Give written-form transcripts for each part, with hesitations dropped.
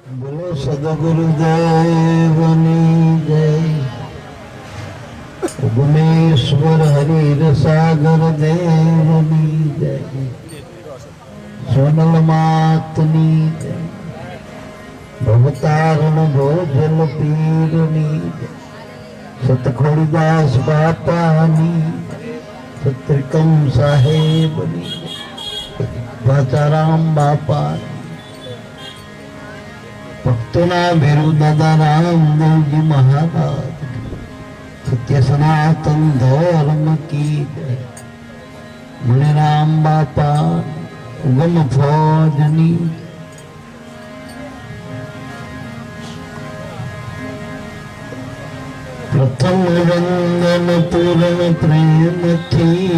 બોલો સદગુરુદેવની જય. ઉગમેશ્વર હરિર સાગર દેવની જય. સોનલ માતની જય. ભવતારણ ભોજલ પીરની જય. સતખોડીદાસ બાપાની, સત્રિકમ સાહેબની, ભાચારામ બાપાની, ભક્તોના ભેરુ દાદા રામદેવજી મહારાજ, સત્ય સનાતન ધર્મ કી જય. મુનિરામ બાપા ઉગમ ફોજની. પ્રથમ વંદન પૂર્ણ પ્રેમથી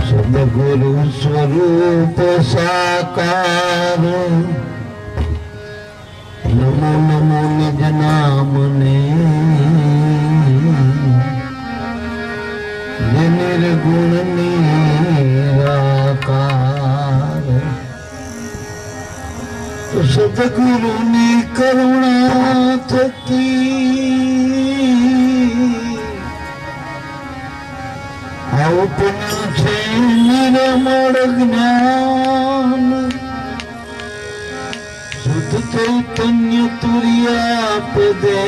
સદગુરુ સ્વરૂપ સાકાર. નમો નમો નિજ નામને જે નિર્ગુણ નિરાકાર. સદગુરુની કરુણા થકી આવપનું છે નિર્મળ જ્ઞાન. શુદ્ધ ચૈતન્ય તુર્યા પદે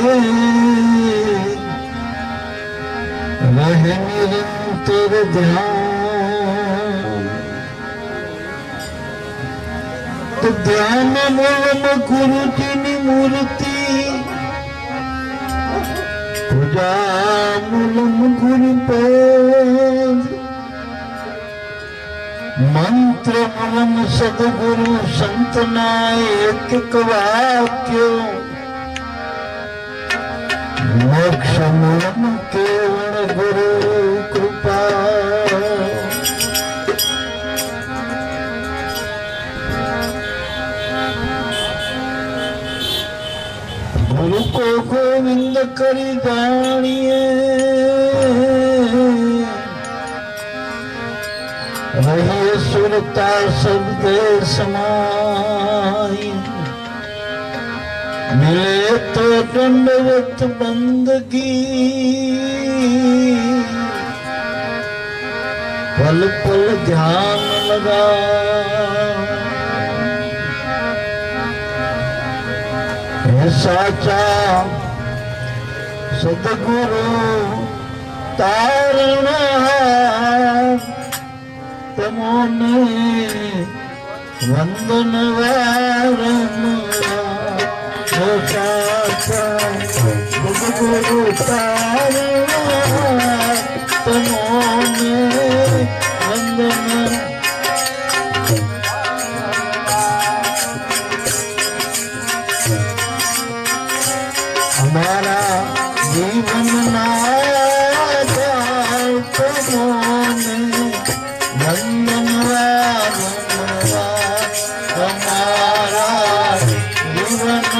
રહે નિરંતર ધ્યાન. તો ધ્યાન મૂલમાં ગુરુજીની મૂર્તિ, પૂજા મૂલમાં ગુરુપદ, મંત્ર મૂલમાં સદગુરુ સંતના એક એક વાક્યો, મોક્ષ મૂલમાં કેવળ ગુરુ કૃપા. ગુરુ કો ગોવિંદ કરી જાણીએ, રહીએ સુરતા શબ્દે સમાય. મિલે તો દંડવત બંદગી, પલ પલ ધ્યાન લગા. સાચા સદગુરુ તારણા, તમોને વંદન વારંવાર. સાચા સદગુરુ તારણા, તમોને વંદન. અમારા જીવનના તમોને વંદન વારંવાર. અમારા જીવનના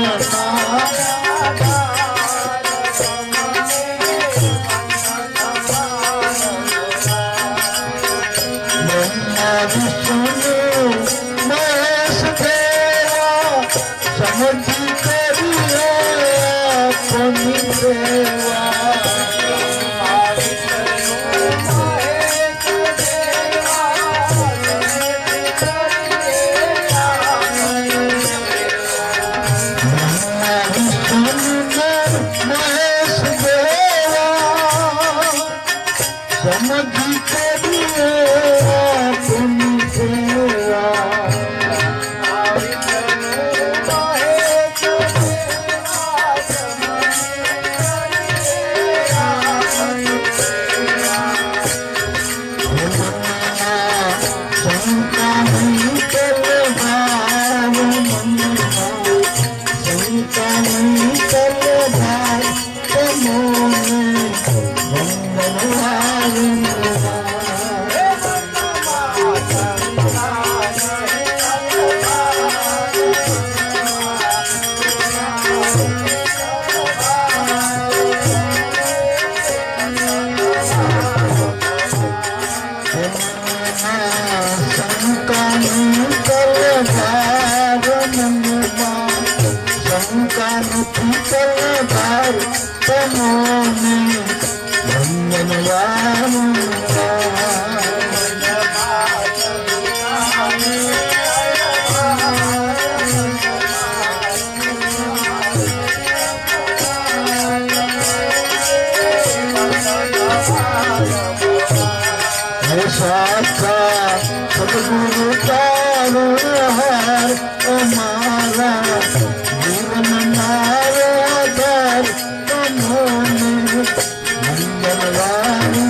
વિષ્ણુ મહેશ દેવા સમજી કરીએ આપની સેવા. મહેશ દેવા સમજી કરીએ આપની સેવા. સદગુરુ તારો હાર અમારા જીવન મારો આધાર તમોને મંગલવારી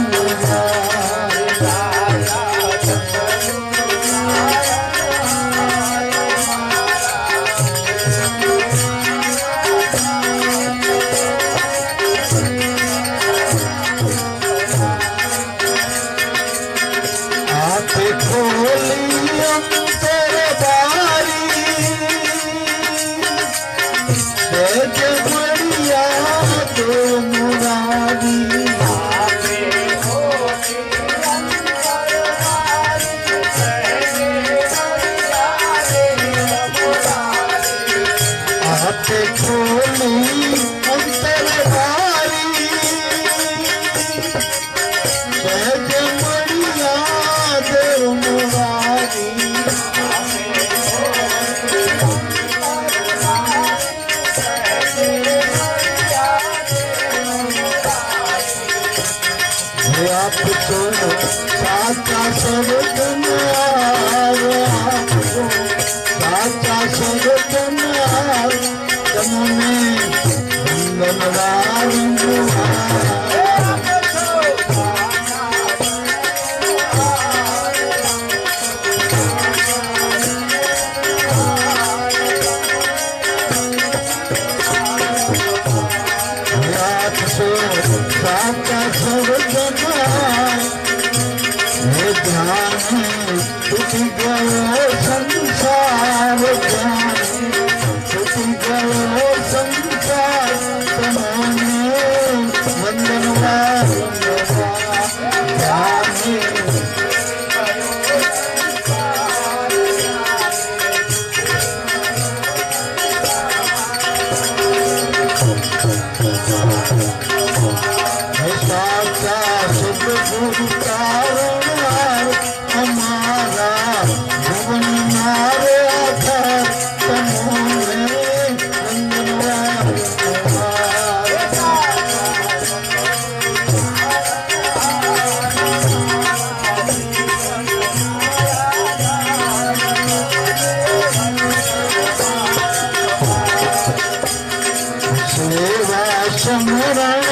સાચા સર્વજનાર તમને સાચા સર્વજનાર છૂટી ગયો સંસાર છૂટી ગયો સંસાર તમને વંદનવા સાચા સદગુરુ તારણ અમારા જીવન મારે આધાર તમોને સેવા સમરણ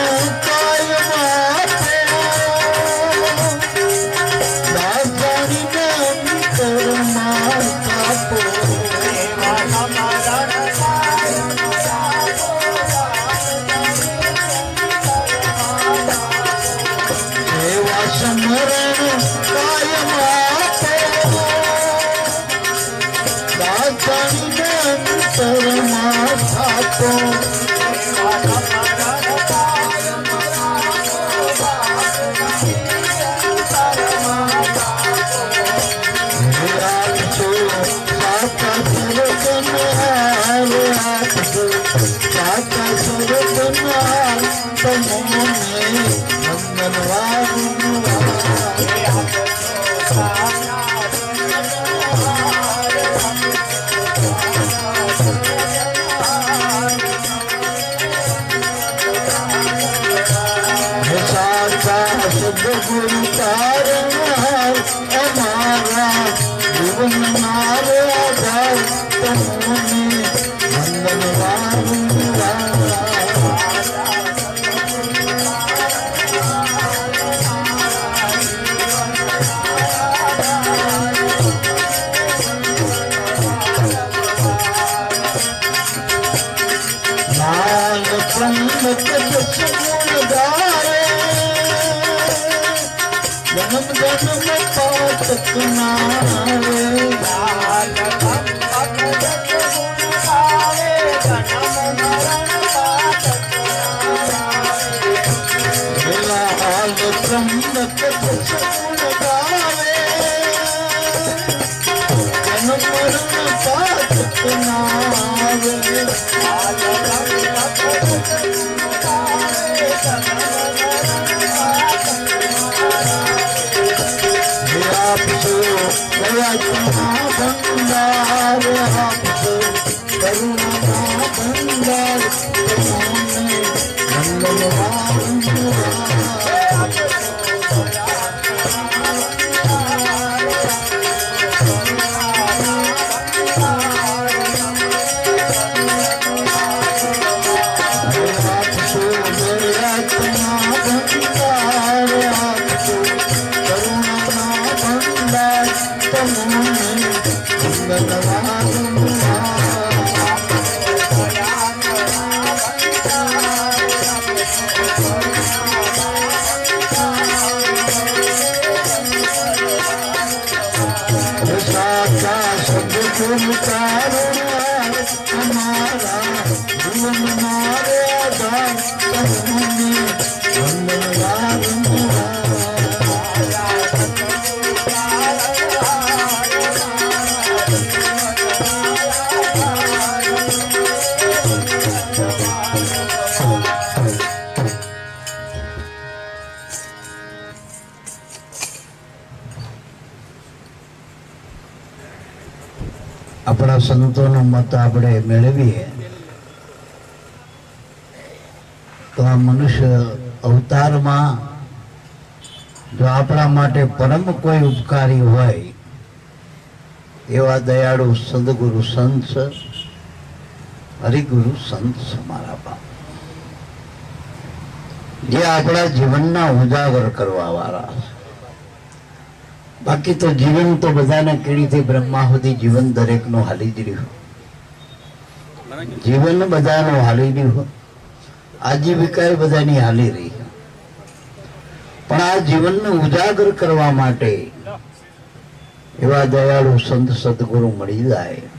સમરણ કાયમ આપો દાતાની અંતરમાં થાકો સાચા સર્વજનાર તમોને મંગલવારી સાચા સદગુરુ તારણ અમારા જીવન મારે આધાર તમોને મંગલવારી જન્મ જન્મ પાતક નારે હાલ બ્રહ્મક સગુણ ગાવે જન્મ મરણ પાતક નારે આપશો દયાના ભંડાર આપશો કરુણાના ભંડાર આપણા સંતોનો મત આપણે મેળવીએ તો આ મનુષ્ય અવતારમાં જો આપણા માટે પરમ કોઈ ઉપકારી હોય એવા દયાળુ સદગુરુ સંત હરિગુરુ સંત મારા બાપ, જે આપણા જીવનના ઉજાગર કરવા વાળા. બાકી તો જીવન તો બધાને કીડીથી બ્રહ્મા સુધી જીવન દરેકનું હાલી જ રહ્યું, જીવન બધાનું હાલી રહ્યું, આજીવિકા બધાની હાલી રહી. પણ આ જીવનને ઉજાગર કરવા માટે એવા દયાળુ સંત સદગુરુ મળી જાય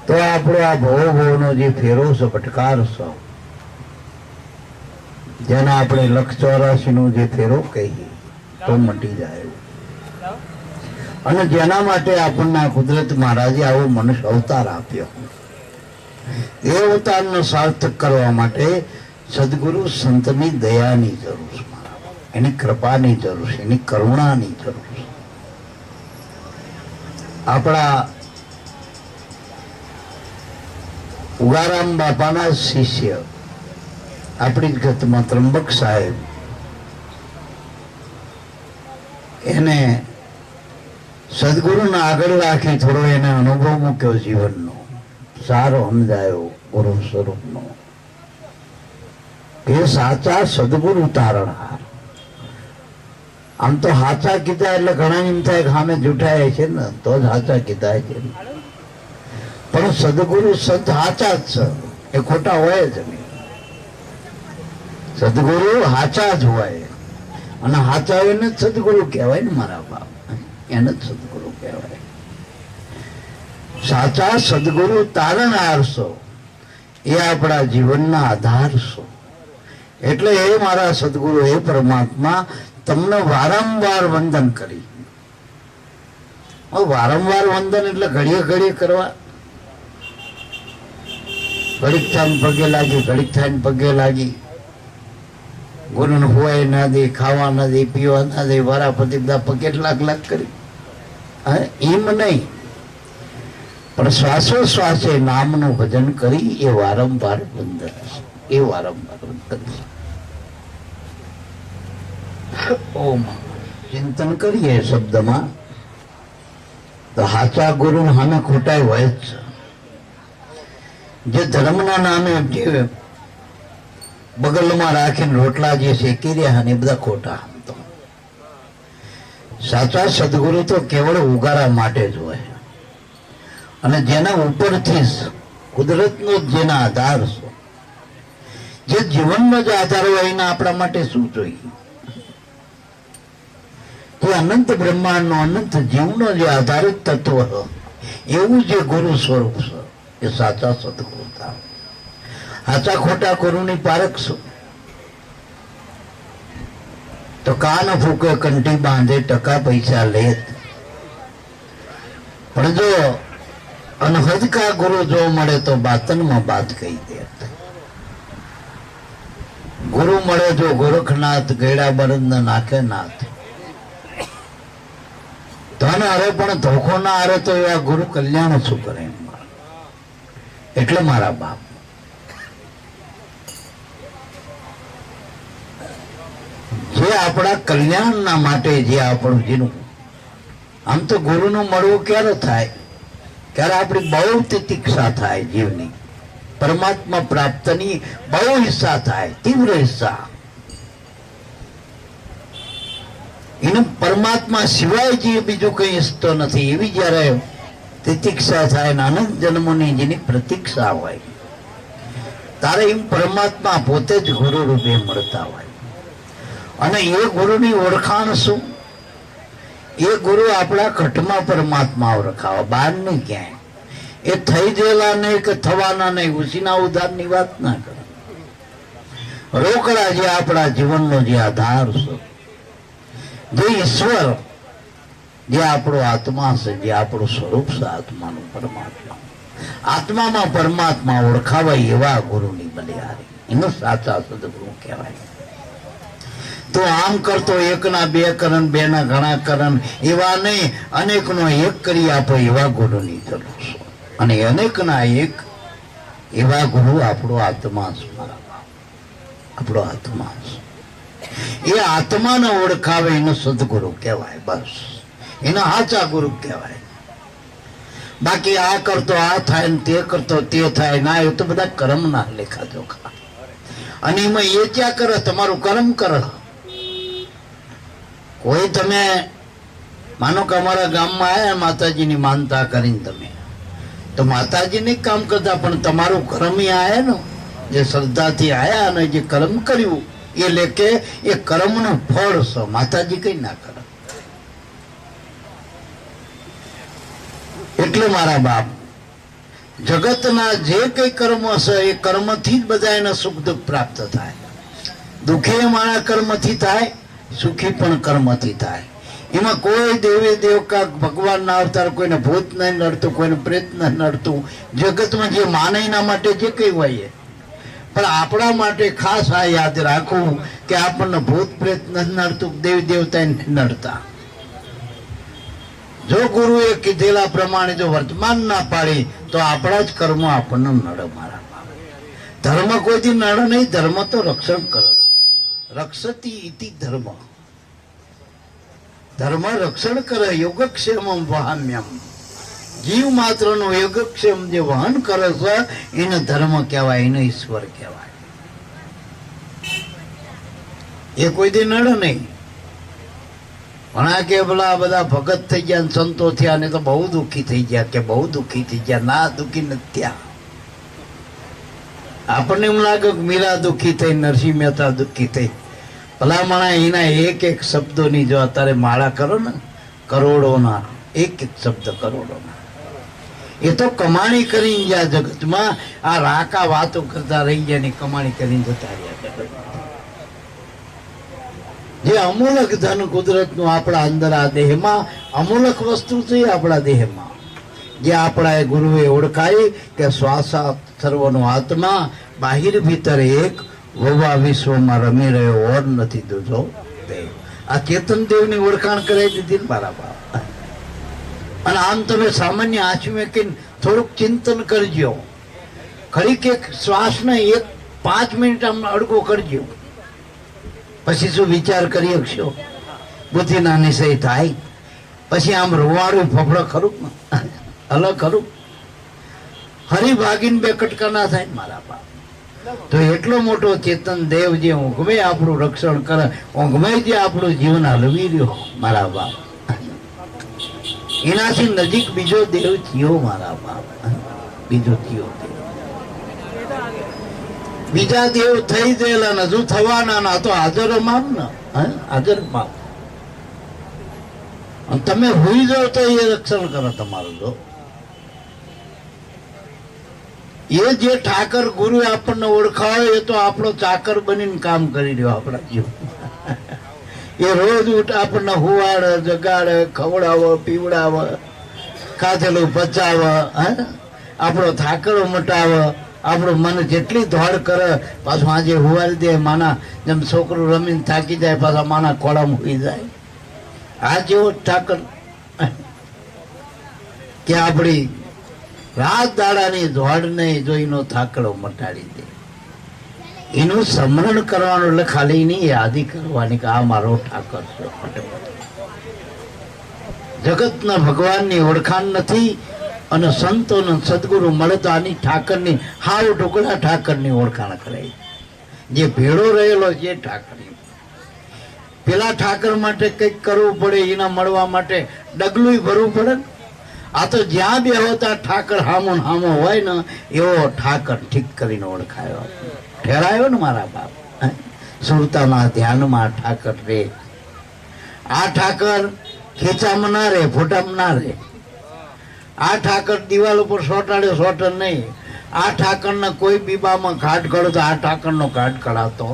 તો આપણો આ ભવનો જે ફેરો છે, ભટકાર છે, જેના આપણે 184 જે ફેરો કહીએ તો મટી જાય. અને જેના માટે આપણને કુદરત મહારાજે આવો મનુષ્ય અવતાર આપ્યો, એ અવતારનો સાર્થક કરવા માટે સદગુરુ સંતની દયાની જરૂર છે, એની કૃપાની જરૂર છે, એની કરુણાની જરૂર છે. આપણા ઉગારામ બાપાના શિષ્ય આપણી જ ગતમાં ત્રંબક સાહેબ, એને સદગુરુને આગળ રાખી થોડો એને અનુભવ મૂક્યો જીવનનો, સારો સમજાયો ગુરુ સ્વરૂપનો. એ સાચા સદગુરુ તારણહાર. આમ તો હાચા કીધા એટલે ઘણા એમ થાય કે સામે જૂઠાય છે ને તો જ હાચા કીધા છે, પણ સદગુરુ સંત હાચા જ છે, એ ખોટા હોય જ નહીં. સદગુરુ હાચા જ હોય, અને હાચા એને જ સદગુરુ કહેવાય ને મારા બાપ, એને જ સદગુરુ કહેવાય. સાચા સદગુરુ તારણહાર છો, એ આપણા જીવનના આધાર છો. એટલે એ મારા સદગુરુ, એ પરમાત્મા તમને વારંવાર વંદન કરી. વારંવાર વંદન એટલે ઘડીએ ઘડીએ કરવા, ઘડીક થાય પગે લાગી, ઘડીક થાય પગે લાગી, ગુરુને હોવાય ના દે, ખાવા ના દે, પીવા ના દે, વારાફરતી બધા પગે લાખ કરી. એમ નહીં, પણ શ્વાસોશ્વાસે નામનું ભજન કરી એ વારંવાર વંદન છે, એ વારંવાર વંદન છે. ઓમ ચિંતન કરીએ શબ્દમાં તો હાચા ગુરુ સામે ખોટાઈ હોય જ છે. જે ધર્મના નામે જે બગલમાં રાખીને રોટલા જે શેકી રહ્યા ને એ બધા ખોટા. સાચા સદગુરુ તો કેવળ ઉગારા માટે જ હોય, અને જેના ઉપરથી કુદરતનો જેના આધાર છે, જે જીવનનો જ આધાર હોય એના આપણા માટે શું જોઈએ? તો અનંત બ્રહ્માંડનો, અનંત જીવનો જે આધારિત તત્વ એવું જે ગુરુ સ્વરૂપ છે એ સાચા સદગુરુ થાય. સાચા ખોટા ગુરુની પારખ શું? તો કાન ફૂકે, કંઠી બાંધે, ટકા પૈસા લે, પણ જો અનહદકા ગુરુ જો મળે તો બાતનમાં બાત કહી દે. ગુરુ મળે જો ગોરખનાથ, ગેડા બળદ નાખે નાથ, ધન હારે પણ ધોખો ના હારે તો એવા ગુરુ કલ્યાણ શું કરે? એટલે મારા બાપ જે આપણા કલ્યાણના માટે જે આપણું જીનું, આમ તો ગુરુનું મળવું ક્યારે થાય? ક્યારે આપણી બહુ તિતિક્ષા થાય જીવની, પરમાત્મા પ્રાપ્તની બહુ ઈચ્છા થાય, તીવ્ર ઈચ્છા. એને પરમાત્મા સિવાય જે બીજું કઈ ઈચ્છતો નથી, એવી જયારે તિતિક્ષા થાય ને અનંત જન્મોની જેની પ્રતીક્ષા હોય, તારે એમ પરમાત્મા પોતે જ ગુરુ રૂપે મળતા હોય. અને એ ગુરુની ઓળખાણ શું? એ ગુરુ આપણા ઘટમાં પરમાત્મા ઓળખાવા, બહાર નહીં ક્યાંય. એ થઈ ગયેલા નહીં કે થવાના નહીં, ઉસીના ઉધારની વાત ના કરે. રોકડા જે આપણા જીવનનો જે આધાર છે, જે ઈશ્વર, જે આપણો આત્મા છે, જે આપણું સ્વરૂપ છે આત્માનું, પરમાત્મા, આત્મામાં પરમાત્મા ઓળખાવાય એવા ગુરુની બલિહારી, એનો સાચા સદગુરુ કહેવાય. તો આમ કરતો એકના બે કરન, બે ના ઘણા કરન એવા નહીં, અનેકનો એક કરી આપો એવા ગુરુની જરૂર છે. અને અનેકના એક એવા ગુરુ આપણો આત્મા છે, આપણો આત્મા છે. એ આત્માને ઓળખાવે એનો સદગુરુ કહેવાય. બસ એનો સાચા ગુરુ કહેવાય. બાકી આ કરતો આ થાય ને તે કરતો તે થાય ના, એ તો બધા કર્મ ના લેખા જોખા. અને એમાં એ ક્યાં કરે? તમારું કર્મ કરે. કોઈ તમે માનો કે અમારા ગામમાં આવ્યા માતાજીની માનતા કરીને, તમે તો માતાજીને કામ કરતા, પણ તમારું કર્મ આવ્યા ને, જે શ્રદ્ધાથી આવ્યા અને જે કર્મ કર્યું એ લેકે એ કર્મનું ફળ છે. માતાજી કઈ ના કરે. એટલે મારા બાપ, જગતના જે કઈ કર્મ છે એ કર્મથી જ બધા એને સુખ દુઃખ પ્રાપ્ત થાય. દુઃખી માણા કર્મથી થાય, સુખી પણ કર્મથી થાય. એમાં કોઈ દેવી દેવકા ભગવાનના અવતાર, કોઈને ભૂત નહીં નડતું, કોઈને પ્રેત નહીં નડતું. જગતમાં જે માને એના માટે જે કઈ હોય, પણ આપણા માટે ખાસ આ યાદ રાખવું કે આપણને ભૂત પ્રેત નથી નડતું, દેવી દેવતા નડતા. જો ગુરુએ કીધેલા પ્રમાણે જો વર્તમાન ના પાડી તો આપણા જ કર્મો આપણને નડે. મારા ધર્મ કોઈથી નડે નહીં. ધર્મ તો રક્ષણ કરે. રક્ષતી ઇતિ ધર્મ. ધર્મ રક્ષણ કરે. યોગક્ષેમ વહામ્યમ. જીવ માત્ર નું યોગક્ષેમ જે વહન કરે છે એને ધર્મ કહેવાય, એને ઈશ્વર કહેવાય. એ કોઈ દી નડે નહીં. ઘણા કે પેલા બધા ભગત થઈ ગયા, સંતો થયા ને તો બહુ દુઃખી થઈ ગયા, કે બહુ દુઃખી થઈ ગયા. ના, દુઃખી નથી થયા. આપણને એમ લાગે કે મીરા દુઃખી થઈ, નરસિંહ મહેતા દુઃખી થઈ. ભલામણા એના એક એક શબ્દોની જો અત્યારે માળા કરો ને, કરોડોના, એક એક શબ્દ કરોડોના. એ તો કમાણી કરીને ગયા જગતમાં. આ રાકા વાતો કરતા રહી ગયા ને કમાણી કરીને જતા રહ્યા જગતમાં. જે અમૂલક ધન કુદરતનું આપણા અંદર આ દેહમાં અમૂલક વસ્તુ છે, આપણા દેહમાં જે આપણા ગુરુએ ઓળખાય કે શ્વાસા સર્વનો આત્મા, બાહિર ભીતર એક, વવા વિશ્વમાં રમી રહ્યો ઓર નથી દૂજો દેવ. આ ચેતન દેવની ઓળખાણ કરાવી દીધી મારા બાપ. અને આમ તમે સામાન્ય આંસુ મેકીને થોડુંક ચિંતન કરજો. ખરી કે શ્વાસને 5 મિનિટ આમ અડગો કરજો, પછી શું વિચાર કરી શકશો? બુદ્ધિના નિશ્ચય થાય. પછી આમ રોવાળું ફફડો ખરું, અલગ ખરું, હરી ભાગીને બે કટકા ના થાય મારા બાપ. તો એટલો મોટો ચેતન દેવ જે ઊંઘમે આપણું રક્ષણ કરે, ઊંઘમે જે આપણું જીવન હલવી રહ્યો મારા બાપ, એનાથી નજીક બીજો દેવ થયો મારા બાપ. બીજો થયો દેવ. બીજા દેવ થઈ ગયેલા ને હજુ થવાના ના, તો હાજર માપ ને, હાજર માપ. તમે હોઈ જાઓ તો એ રક્ષણ કરે તમારું. જો એ જે ઠાકર ગુરુ આપણને ઓળખાવે એ તો આપણો ચાકર બનીને કામ કરી રહ્યો આપણા જીવ. એ રોજ ઉઠ આપણને હુવાડે, જગાડે, ખવડાવે, પીવડાવે, ખાધેલું પચાવે, આપણો થાકડો મટાવે, આપણું મન જેટલી દોડ કરે પાછું આજે હુવાડી દે. માના જેમ છોકરું રમીને થાકી જાય પાછા માના ખોળામાં હોઈ જાય. આ જેવો ઠાકર કે આપણી રાત દાડાની દોડને જોઈનો થાકડો મટાડી દે. એનું સ્મરણ કરવાનું એટલે ખાલી એની યાદી કરવાની કે આ મારો ઠાકર છે. જગતના ભગવાનની ઓળખાણ નથી અને સંતોને સદગુરુ મળે તો આની ઠાકરની હાવ ઢોકળા ઠાકરની ઓળખાણ કરે. જે ભેળો રહેલો છે ઠાકર. પેલા ઠાકર માટે કંઈક કરવું પડે, એના મળવા માટે ડગલું ભરવું પડે. આ તો જ્યાં બે હોતા ઠાકર હામો હામો હોય ને એવો ઠાકર ઠીક કરીને ઓળખાયો, ઠેરાયો ને મારા બાપ. સુરતાના ધ્યાનમાં ઠાકર રે. આ ઠાકર ખેંચામાં ના રે, ફોટામાં ના રે. આ ઠાકર દિવાલ ઉપર સોટાડ્યો સોટર નહીં. આ ઠાકરના કોઈ બીબામાં ઘાટ કરો તો આ ઠાકરનો ઘાટ કઢાવતો.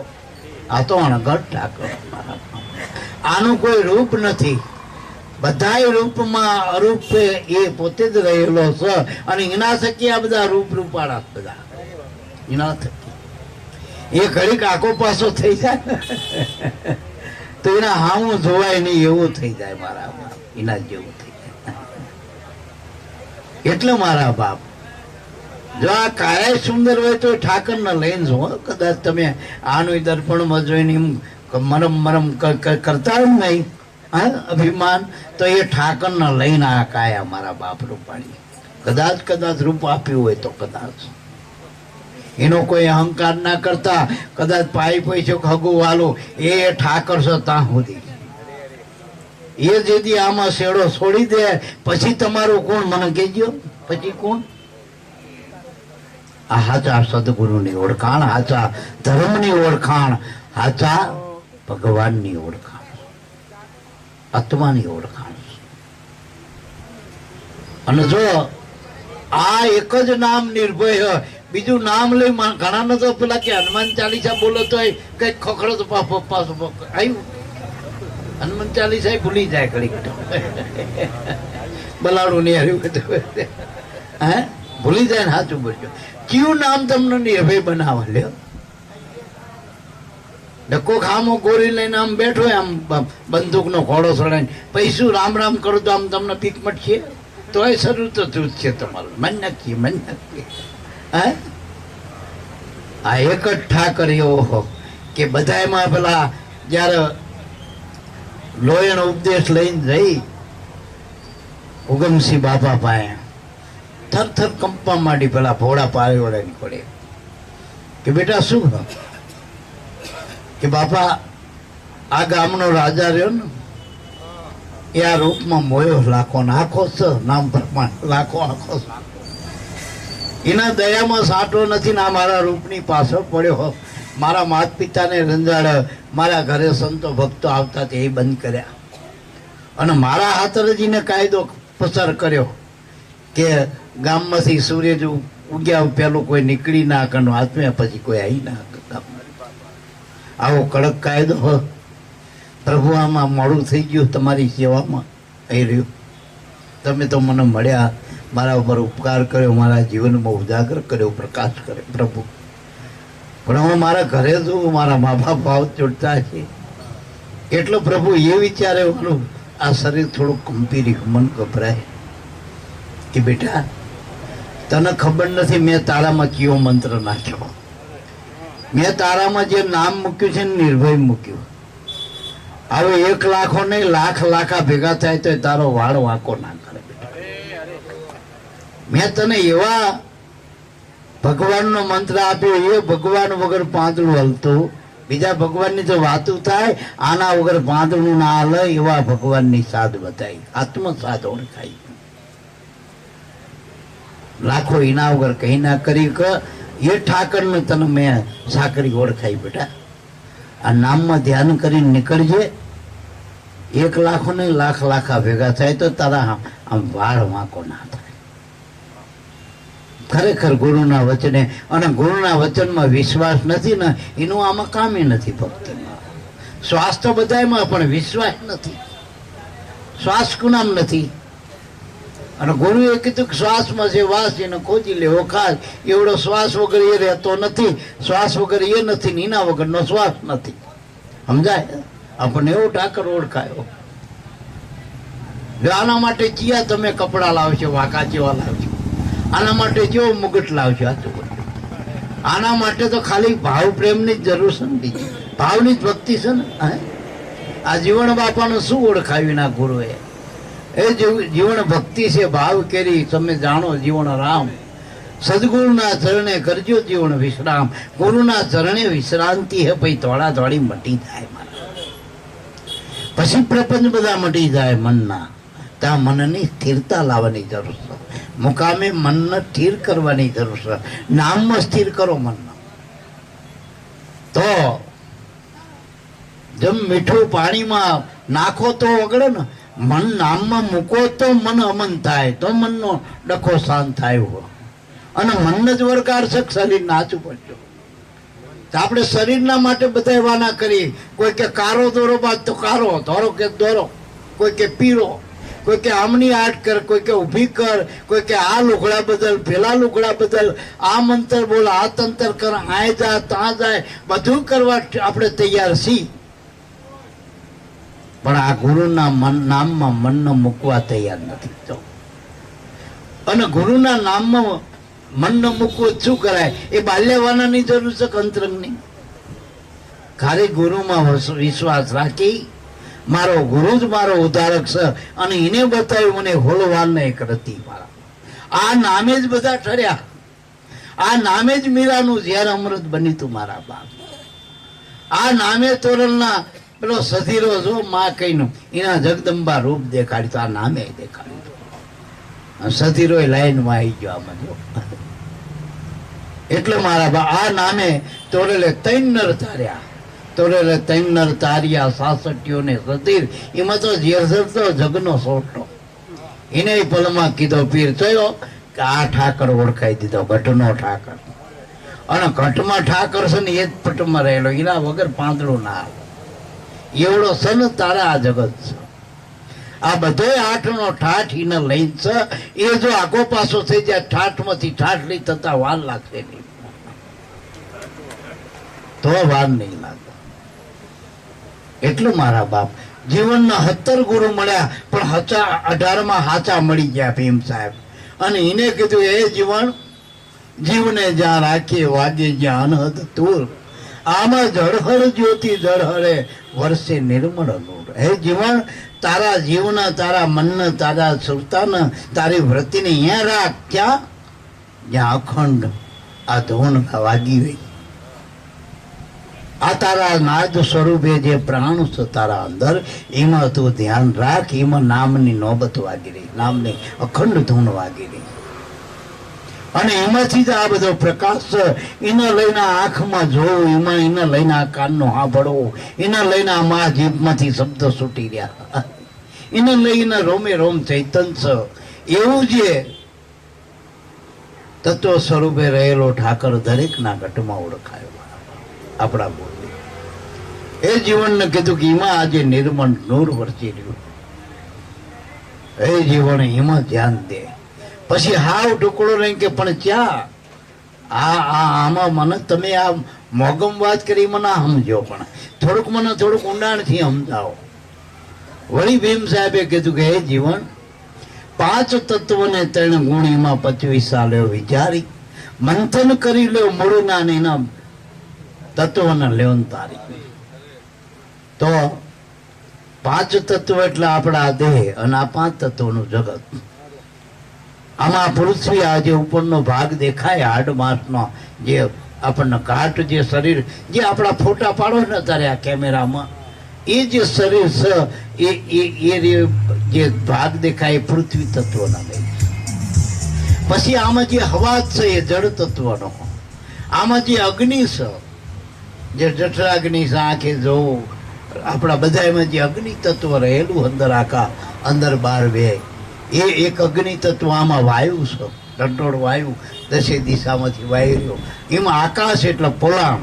આ તો અણઘડ ઠાકર. આનું કોઈ રૂપ નથી. બધાય રૂપમાં અરૂપે એ પોતે જ રહેલો છે અને એના થકી આ બધા રૂપ રૂપાળા બધા એના થકી એ ઘડીક આખો પાસો થઈ જાય તો એના હામું જોવાય નહીં એવું થઈ જાય મારા બાપ. એના જેવું થઈ જાય. એટલે મારા બાપ જો આ કાયા સુંદર હોય તો ઠાકર ને લઈને જો. કદાચ તમે આનું દર્પણમાં જોઈને એમ મરમ મરમ કરતા હોય નહીં અભિમાન તો એ ઠાકર ને લઈને આ કાયા મારા બાપ રૂપાણી કદાચ રૂપ આપ્યું હોય તો કદાચ એનો કોઈ અહંકાર ના કરતા કદાચ પાઈ પૈસો હગું વાલું એ ઠાકર છે ત્યાં સુધી એ જેથી આમાં શેડો છોડી દે પછી તમારું કોણ મને કહેજો. પછી કોણ? આ હાચા સદગુરુની ઓળખાણ, હાચા ધર્મની ઓળખાણ, હાચા ભગવાનની ઓળખાણ, આત્માની ઓળખાણ. અને જો આ એક જ નામ નિર્ભય, બીજું નામ લઈ ઘણા ને તો પેલા કે હનુમાન ચાલીસા બોલો તો કઈક ખખડો તો આવ્યું હનુમાન ચાલીસા ભૂલી જાય ઘડીક બલાડું નહીં હાર્યું હે ભૂલી જાય ને. સાચું બોલજો. કયું નામ તમને નિર્ભય બનાવવા લ્યો? ડકો ખામો ગોરી લઈને આમ બેઠો આમ બંદૂક નો ઘોડો ચડાઈને પૈસું રામ રામ કરું તો આમ તમને પીક મટશે તો એ શરૂ તો જૂથ છે તમારું. મન નક્કી હે આ એક જ ઠાકર એવો કે બધામાં પેલા જયારે લોહીનો ઉપદેશ લઈને જઈ ઉગમસિંહ બાપા પાસે થર કંપવા માંડી. પેલા ભોળા પાળીઓળે પડે કે બેટા શું કે બાપા આ ગામનો રાજા રહ્યો ને એ આ રૂપમાં મોયો લાખો ને આખો છે નામ પ્રમાણ લાખો આખો એના દયામાં સાટો નથી ને મારા રૂપની પાછળ પડ્યો. મારા માત પિતાને રંજાડે, મારા ઘરે સંતો ભક્તો આવતા તે એ બંધ કર્યા અને મારા હાથરજીને કાયદો પસાર કર્યો કે ગામમાંથી સૂર્ય ઉગ્યા પેલું કોઈ નીકળી ના કનો આત્મ્યા પછી કોઈ આવી ના. આવો કડક કાયદો પ્રભુ આમાં મોડું થઈ ગયું તમારી સેવામાં એ રહ્યું. તમે તો મને મળ્યા, મારા ઉપર ઉપકાર કર્યો, મારા જીવનમાં ઉજાગર કર્યો, પ્રકાશ કર્યો પ્રભુ. પણ હું મારા ઘરે છું, મારા મા બાપ ભાવ ચૂંટતા છે એટલો પ્રભુ એ વિચારે આ શરીર થોડું કંપી રહ્યું, મન ગભરાય કે બેટા તને ખબર નથી મેં તારામાં કયો મંત્ર નાખ્યો. મેં તારામાં જે નામ મૂક્યું છે ને નિર્ભય મૂક્યું. હવે 1 લાખો નહીં લાખા ભેગા થાય તો તારો વાળ વાંકો ના કરે. મેં તને એવા ભગવાનનો મંત્ર આપ્યો એ ભગવાન વગર પાંદડું હલતું. બીજા ભગવાનની તો વાતું થાય, આના વગર પાંદડું ના હલે એવા ભગવાનની સાધ બતાવી, આત્મસાધ ઓળખાઈ. લાખો એના વગર કઈ ના કરી કે એ ઠાકરને તને મેં સાકરી ઓળખાઈ. બેટા આ નામમાં ધ્યાન કરીને નીકળજે. 1 લાખો ને લાખા ભેગા થાય તો તારા આમ વાળ વાંકો ના થાય. ખરેખર ગુરુના વચને અને ગુરુના વચનમાં વિશ્વાસ નથી ને એનું આમાં કામે નથી. ભક્તિમાં શ્વાસ તો બધામાં પણ વિશ્વાસ નથી. શ્વાસ કુનામ નથી. અને ગુરુએ કીધું કે શ્વાસમાં જે વાસ એને ખોજી લેવો ખાસ. એવડો શ્વાસ વગર એ રહેતો નથી, શ્વાસ વગર એ નથી ને એના વગરનો શ્વાસ નથી. સમજાય? આપણને એવો ઠાકર ઓળખાયો. જો આના માટે ચિયા તમે કપડા લાવશો, વાંકા જેવા લાવશો, આના માટે કેવો મુગટ લાવશો, આના માટે તો ખાલી ભાવ પ્રેમની જ જરૂર છે ને, ભાવની જ ભક્તિ છે ને. આ જીવન બાપાનું શું ઓળખાવ્યું ના ગુરુએ? એ જીવન ભક્તિ છે, ભાવ કેરી તમે જાણો જીવન રામ. સદગુરુના ચરણે કરજો જીવન વિશ્રામ. ગુરુના ચરણે વિશ્રાંતિ હે, પછી થોડા થોડી મટી જાય મારા. પછી પ્રપંચ બધા મટી જાય મનના. ત્યાં મનની સ્થિરતા લાવવાની જરૂર છે. મુકામે મનને સ્થિર કરવાની જરૂર છે. નામમાં સ્થિર કરો મનને. તો જેમ મીઠું પાણીમાં નાખો તો ઓગળે ને, મન નામમાં મૂકો તો મન અમન થાય, તો મનનો ડખો શાંત થાય. અને મનને જ વળગાડશે શરીર નાચું પડશે. તો આપણે શરીરના માટે બધા વાના કરીએ. કોઈ કે કારો દોરો બાદ તો કારો, ધોરો કે દોરો, કોઈ કે પીરો, કોઈ કે આમની આટ કર, કોઈ કે ઊભી કર, કોઈ કે આ લુગડા બદલ, પેલા લુગડા બદલ, આ મંતર બોલ, આ તંતર કર, આય જા ત્યાં જાય, બધું કરવા આપણે તૈયાર છીએ. પણ આ ગુરુના નામમાં મનને મૂકવા તૈયાર નથી. તો અને ગુરુના નામમાં મનને મૂકવું શું કરાય? એ બાલ્યવાનાની જરૂર છે કે અંતરંગની? ખાલી ગુરુમાં વિશ્વાસ રાખી, મારો ગુરુ જ મારો ઉદ્ધારક છે અને એને બતાવ્યું મને હોલવાન એક રતી મારા. આ નામે જ બધા ઠર્યા. આ નામે જ મીરાનું ઝેર અમૃત બન્યું તું મારા બાપ. આ નામે તોરણના પેલો સધીરો જો માં કહીનું એના જગદંબા રૂપ દેખાડ્યું તો આ નામે દેખાડ્યું. સધીરો લાઈનમાં આવી ગયો આમાં જો. એટલે મારા બા આ નામે તોરેલે ત્રણ નર તાર્યા. તોરેલે ત્રણ નર તાર્યા, 66 ને સધીર. એમાં તો ઝેર તો જગનો સોટો. એને પલમાં કીધો પીર થયો કે આ ઠાકર ઓળખાઈ દીધો, ઘટનો ઠાકર. અને ઘટમાં ઠાકર છે ને એ જ પટમાં રહેલો, એના વગર પાંદડું ના આવે. એવડો સન તારા આ જગત છે. આ બધો 8 નો ઠાઠ એને લઈ છે. એ જો આગો પાછો થઈ જાય ઠાઠ માંથી ઠાઠલી થતા વાર લાગશે નહીં. તો વાર નહીં લાગે. એટલું મારા બાપ જીવનના 17 ગુરુ મળ્યા, પણ 18માં હાચા મળી ગયા ભીમ સાહેબ. અને એને કીધું એ જીવન જીવને જ્યાં રાખીએ વાગે જ્યાં અનહદ તુર, આમાં જળહળ જ્યોતિ જળહળે વર્ષે નિર્મળ નૂર. હે જીવન, તારા જીવના, તારા મનને, તારા સુરતાને, તારી વૃત્તિને અહીંયા રાખ. ક્યાં? જ્યાં અખંડ આ ધૂન વાગી રહી. આ તારા નાદ સ્વરૂપે જે પ્રાણ છે તારા અંદર, એમાં તું ધ્યાન રાખ. એમાં નામની નોબત વાગી રહી, નામની અખંડ ધૂન વાગી રહી. અને એમાંથી જ આ બધો પ્રકાશ છે. એને લઈને આંખમાં જોવું, એમાં એને લઈને આ કાનનો સાંભળવું, એને લઈને આ મા જીભમાંથી શબ્દ છૂટી રહ્યા, એને લઈને રોમે રોમ ચૈતન છે. એવું જે તત્વ સ્વરૂપે રહેલો ઠાકર દરેકના ઘટમાં ઓળખાયો. આપણા બોલી એ જીવનને કીધું કે એમાં આજે નિર્મળ નૂર વરસી રહ્યું. એ જીવન એમાં ધ્યાન દે. પછી હાવ ટુકડો નહીં કે પણ ક્યાં આમાં મને તમે આ મોગમ વાત કરી મને સમજો, પણ થોડુંક મને થોડુંક ઊંડાણથી સમજાવો. વળી ભીમ સાહેબે કીધું કે હે જીવન, 5 તત્વને 3 ગુણ એમાં 25 સાલે વિચારી મંથન કરી લ્યો મૂળના ને એના તત્વને લેવન તારી. તો 5 તત્વ એટલે આપણા દેહ અને આ 5 તત્વનું જગત. આમાં પૃથ્વી આ જે ઉપરનો ભાગ દેખાય હાડ માંસનો, જે આપણને ઘાટ જે શરીર, જે આપણા ફોટા પાડો ને અત્યારે આ કેમેરામાં, એ જે શરીર છે એ જે ભાગ દેખાય એ પૃથ્વી તત્વના લઈ. પછી આમાં જે હવા છે એ જળ તત્વનો. આમાં જે અગ્નિ છે, જે જઠરાગ્નિ છે, આંખે જોવું, આપણા બધામાં જે અગ્નિ તત્વ રહેલું અંદર, આખા અંદર બહાર બે, એ એક અગ્નિ તત્વ. આમાં વાયુ છે, રંટોળ વાયુ 10 દિશામાંથી વાયુ રહ્યો. એમાં આકાશ એટલે પોલાણ,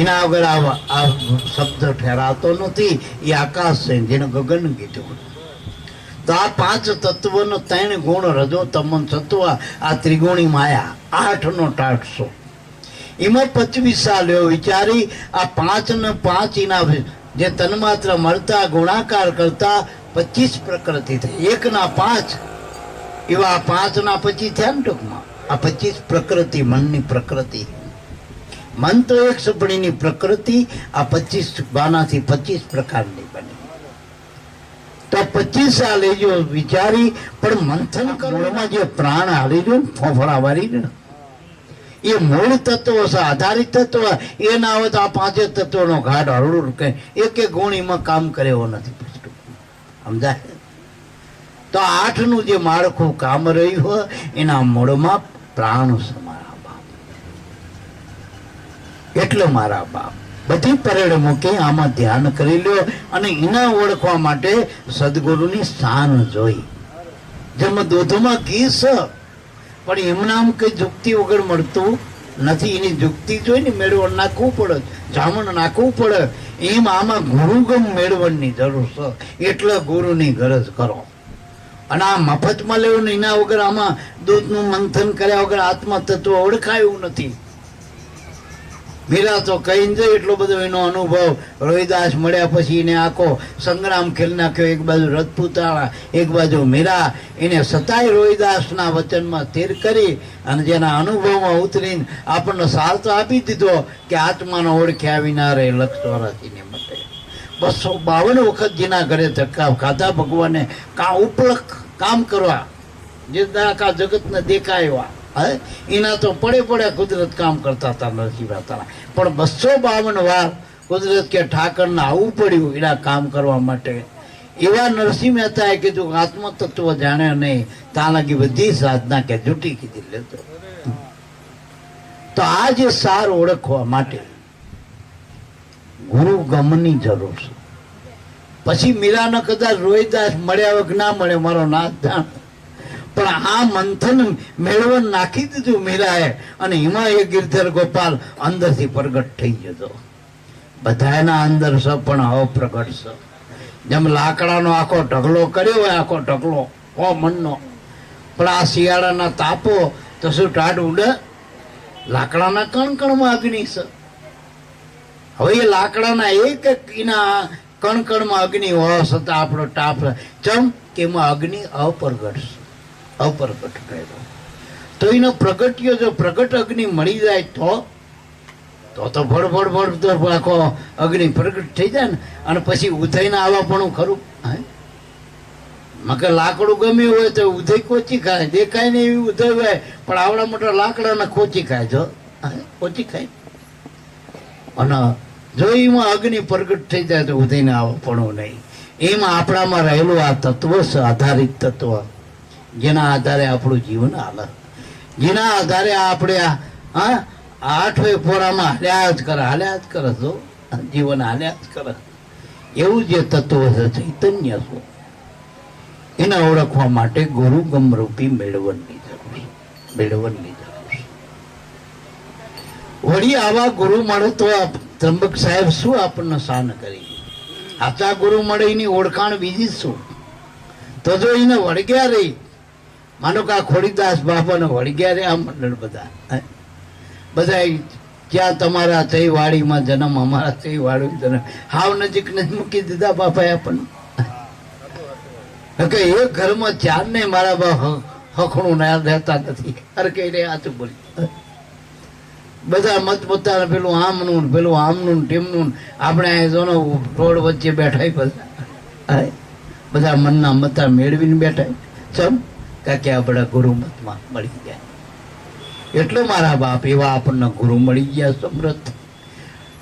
એના વગર આ શબ્દ ઠેરાતો નથી. એ આકાશ છે જેને ગગન કીધું. તો આ 5 તત્વનો 3 ગુણ રજો તમન સત્વ, આ ત્રિગુણી માયા 8 નો ટાટસો. એમાં 25 સાલ વિચારી આ 5 ને 5 એના જે તન્માત્ર મળતા ગુણાકાર કરતા 25 પ્રકૃતિ થઈ. 1 ના 5 એવા 5 ના 25 થયા ને ટૂંકમાં. આ 25 પ્રકૃતિ, મનની પ્રકૃતિ. મન તો એક સપડીની પ્રકૃતિ, આ 25 બાનાથી 25 પ્રકારની બની. તો 25 આ લેજો વિચારી, પણ મંથન કરવામાં જે પ્રાણ હાલી રહ્યો ને, ફોફળા વાળી ને, એ મૂળ તત્વો છે, આધારિત તત્વ. એ ના હોય તો આ 5 તત્વોનો ઘાટ હરડું કઈ એક ગુણીમાં કામ કરે એવો નથી. સમજાય? તો 8 નું જે માળખું કામ રહ્યું હોય એના મૂળમાં પ્રાણ છે મારા બાપ. એટલે મારા બાપ બધી પરેડ મૂકી આમાં ધ્યાન કરી લ્યો, અને એના ઓળખવા માટે સદગુરુની સ્થાન જોઈ. જેમ દૂધમાં ઘી છે, પણ એમના આમ કઈ જુક્તિ વગર મળતું નથી. એની જુક્તિ જોઈ ને મેળવણ નાખવું પડે, જામણ નાખવું પડે. એમ આમાં ગુરુગમ મેળવણની જરૂર છે, એટલે ગુરુની ગરજ કરો. અને આ મફતમાં લેવું ને એના વગર આમાં દૂધનું મંથન કર્યા વગર આત્મા તત્વ ઓળખાયું નથી. મીરા તો કહીને જાય એટલો બધો એનો અનુભવ. રોહિદાસ મળ્યા પછી એને આખો સંગ્રામ ખેલ નાખ્યો. એક બાજુ રજપૂતાણા, એક બાજુ મીરા. એને સતાય રોહિદાસના વચનમાં સ્થિર કરી અને જેના અનુભવમાં ઉતરીને આપણને સાર તો આપી દીધો કે આત્માનો ઓળખ્યા વિના રે 184 માટે. 252 વખત જેના ઘરે ધક્કા ખાધા ભગવાને ઉપલક કામ કરવા, જે દાખા જગતને દેખાયવા. એના તો પડે કુદરત કામ કરતા હતા નરસિંહ મહેતા. પણ 252 વાર કુદરત કે ઠાકરને આવવું પડ્યું એના કામ કરવા માટે. એવા નરસિંહ મહેતાએ કીધું આત્મ તત્વ જાણે નહીં, ત્યાં લગી બધી સાધના કે જૂટી કીધી લેતો. તો આ જે સાર ઓળખવા માટે ગુરુ ગમની જરૂર છે. પછી મીરાને કદાચ રોહિદાસ મળ્યા વગર ના મળે, મારો નાથ જાણ. પણ આ મંથન મેળવણ નાખી દીધું મીરાએ, અને એમાં એ ગિરધર ગોપાલ અંદરથી પ્રગટ થઈ જતો. બધાના અંદર છે પણ અપ્રગટ છે. જેમ લાકડાનો આખો ઢગલો કર્યો હોય, આખો ઢગલો હો મનનો, પણ આ શિયાળાના તાપો તો શું ટાઢ ઉડે? લાકડાના કણકણમાં અગ્નિ છે. હવે એ લાકડાના એક એના કણકણમાં અગ્નિ હોવા છતાં આપણો તાપ ચમ કે એમાં અગ્નિ અપ્રગટ છે. અપ્રગટ કર્યો તો એનો પ્રગટ્યો જો પ્રગટ અગ્નિ મળી જાય તો ભડ તો આખો અગ્નિ પ્રગટ થઈ જાય ને. અને પછી ઉધઈને આવવા પણ ખરું. મગર લાકડું ગમ્યું હોય તો ઉધઈ કોચી ખાય, દેખાય ને એવી ઉધઈ હોય, પણ આવડા મોટા લાકડાને કોચી ખાય. જો કોચી ખાય. અને જો એમાં અગ્નિ પ્રગટ થઈ જાય તો ઉધઈને આવવા પણ નહીં. એમાં આપણામાં રહેલું આ તત્વ છે, આધારિત તત્વ, જેના આધારે આપણું જીવન હાલે, જેના આધારે આપણે આ 8 પોરામાં હાલ્યા જ કરે તો જીવન હાલ્યા જ કરે. એવું જે તત્વ છે ચૈતન્ય છે, એને ઓળખવા માટે ગુરુ ગમરૂપી મેળવણની જરૂર છે. વળી આવા ગુરુ મળે તો ત્રંબક સાહેબ શું આપણને શાન કરી? આચા ગુરુ મળે એની ઓળખાણ બીજી શું? તો જો એને વળગ્યા રહી, માનો કે આ ખોડીદાસ બાપાને વળગ્યા રે આ મંડળ બધા જ્યાં તમારા થઈ વાડીમાં જન્મ, અમારા થઈ વાડી જન્મ, હાવ નજીક મૂકી દીધા બાપાએ આપણને. કે એક ઘરમાં 4 ને મારા બાપ હખણું ના રહેતા નથી. અરે કઈ રે આતું બોલી બધા મત પોતાને પેલું આમનું ટીમનું. આપણે જોનો રોડ વચ્ચે બેઠા બધા મનના મતા મેળવીને બેઠા. ચમ કાકે આપણા ગુરુ મતમાં મળી ગયા. એટલે મારા બાપ એવા આપણને ગુરુ મળી ગયા સમૃદ્ધ.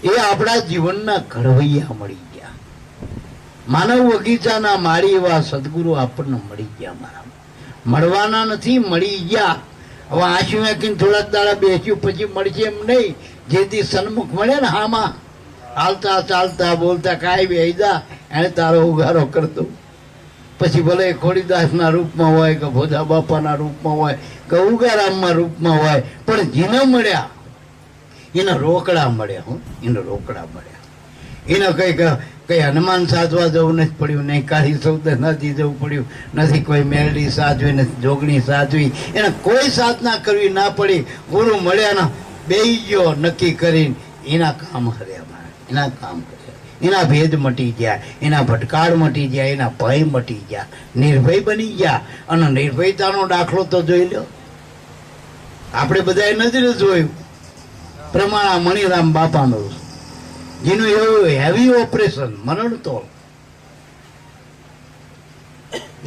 એ આપણા જીવનના ઘડવૈયા મળી ગયા. માનવ બગીચાના માળી એવા સદગુરુ આપણને મળી ગયા. મારા મળવાના નથી, મળી ગયા. હવે આંસુ નાખીને થોડાક દાડા બેસ્યું પછી મળશે એમ નહીં. જેથી સન્મુખ મળે ને હામાં હાલતા ચાલતા બોલતા કાંઈ બેસા એને તારો ઉગારો કરતો. પછી ભલે ખોડીદાસના રૂપમાં હોય કે ભોજા બાપાના રૂપમાં હોય કે ઉગારામના રૂપમાં હોય, પણ જેને મળ્યા એના રોકડા મળ્યા. એના રોકડા મળ્યા. એને કઈ હનુમાન સાધવા જવું નથી પડ્યું, નહીં કાળી સૌદ નથી જવું પડ્યું, નથી કોઈ મેરડી સાધવી, નથી જોગણી સાધવી, એને કોઈ સાધના કરવી ના પડી. ગુરુ મળ્યા ને બેહી ગયો નક્કી કરીને એના કામ કર્યા. એના કામ કર્યા. એના ભેદ મટી ગયા, એના ભટકાળ મટી ગયા, એના ભય મટી ગયા, નિર્ભય બની ગયા. અને નિર્ભયતાનો દાખલો તો જોઈ લો, આપણે બધાએ નજરે જોયું પ્રમાણા મણિરામ બાપાનું, જેનું એવું હેવી ઓપરેશન મરણ તો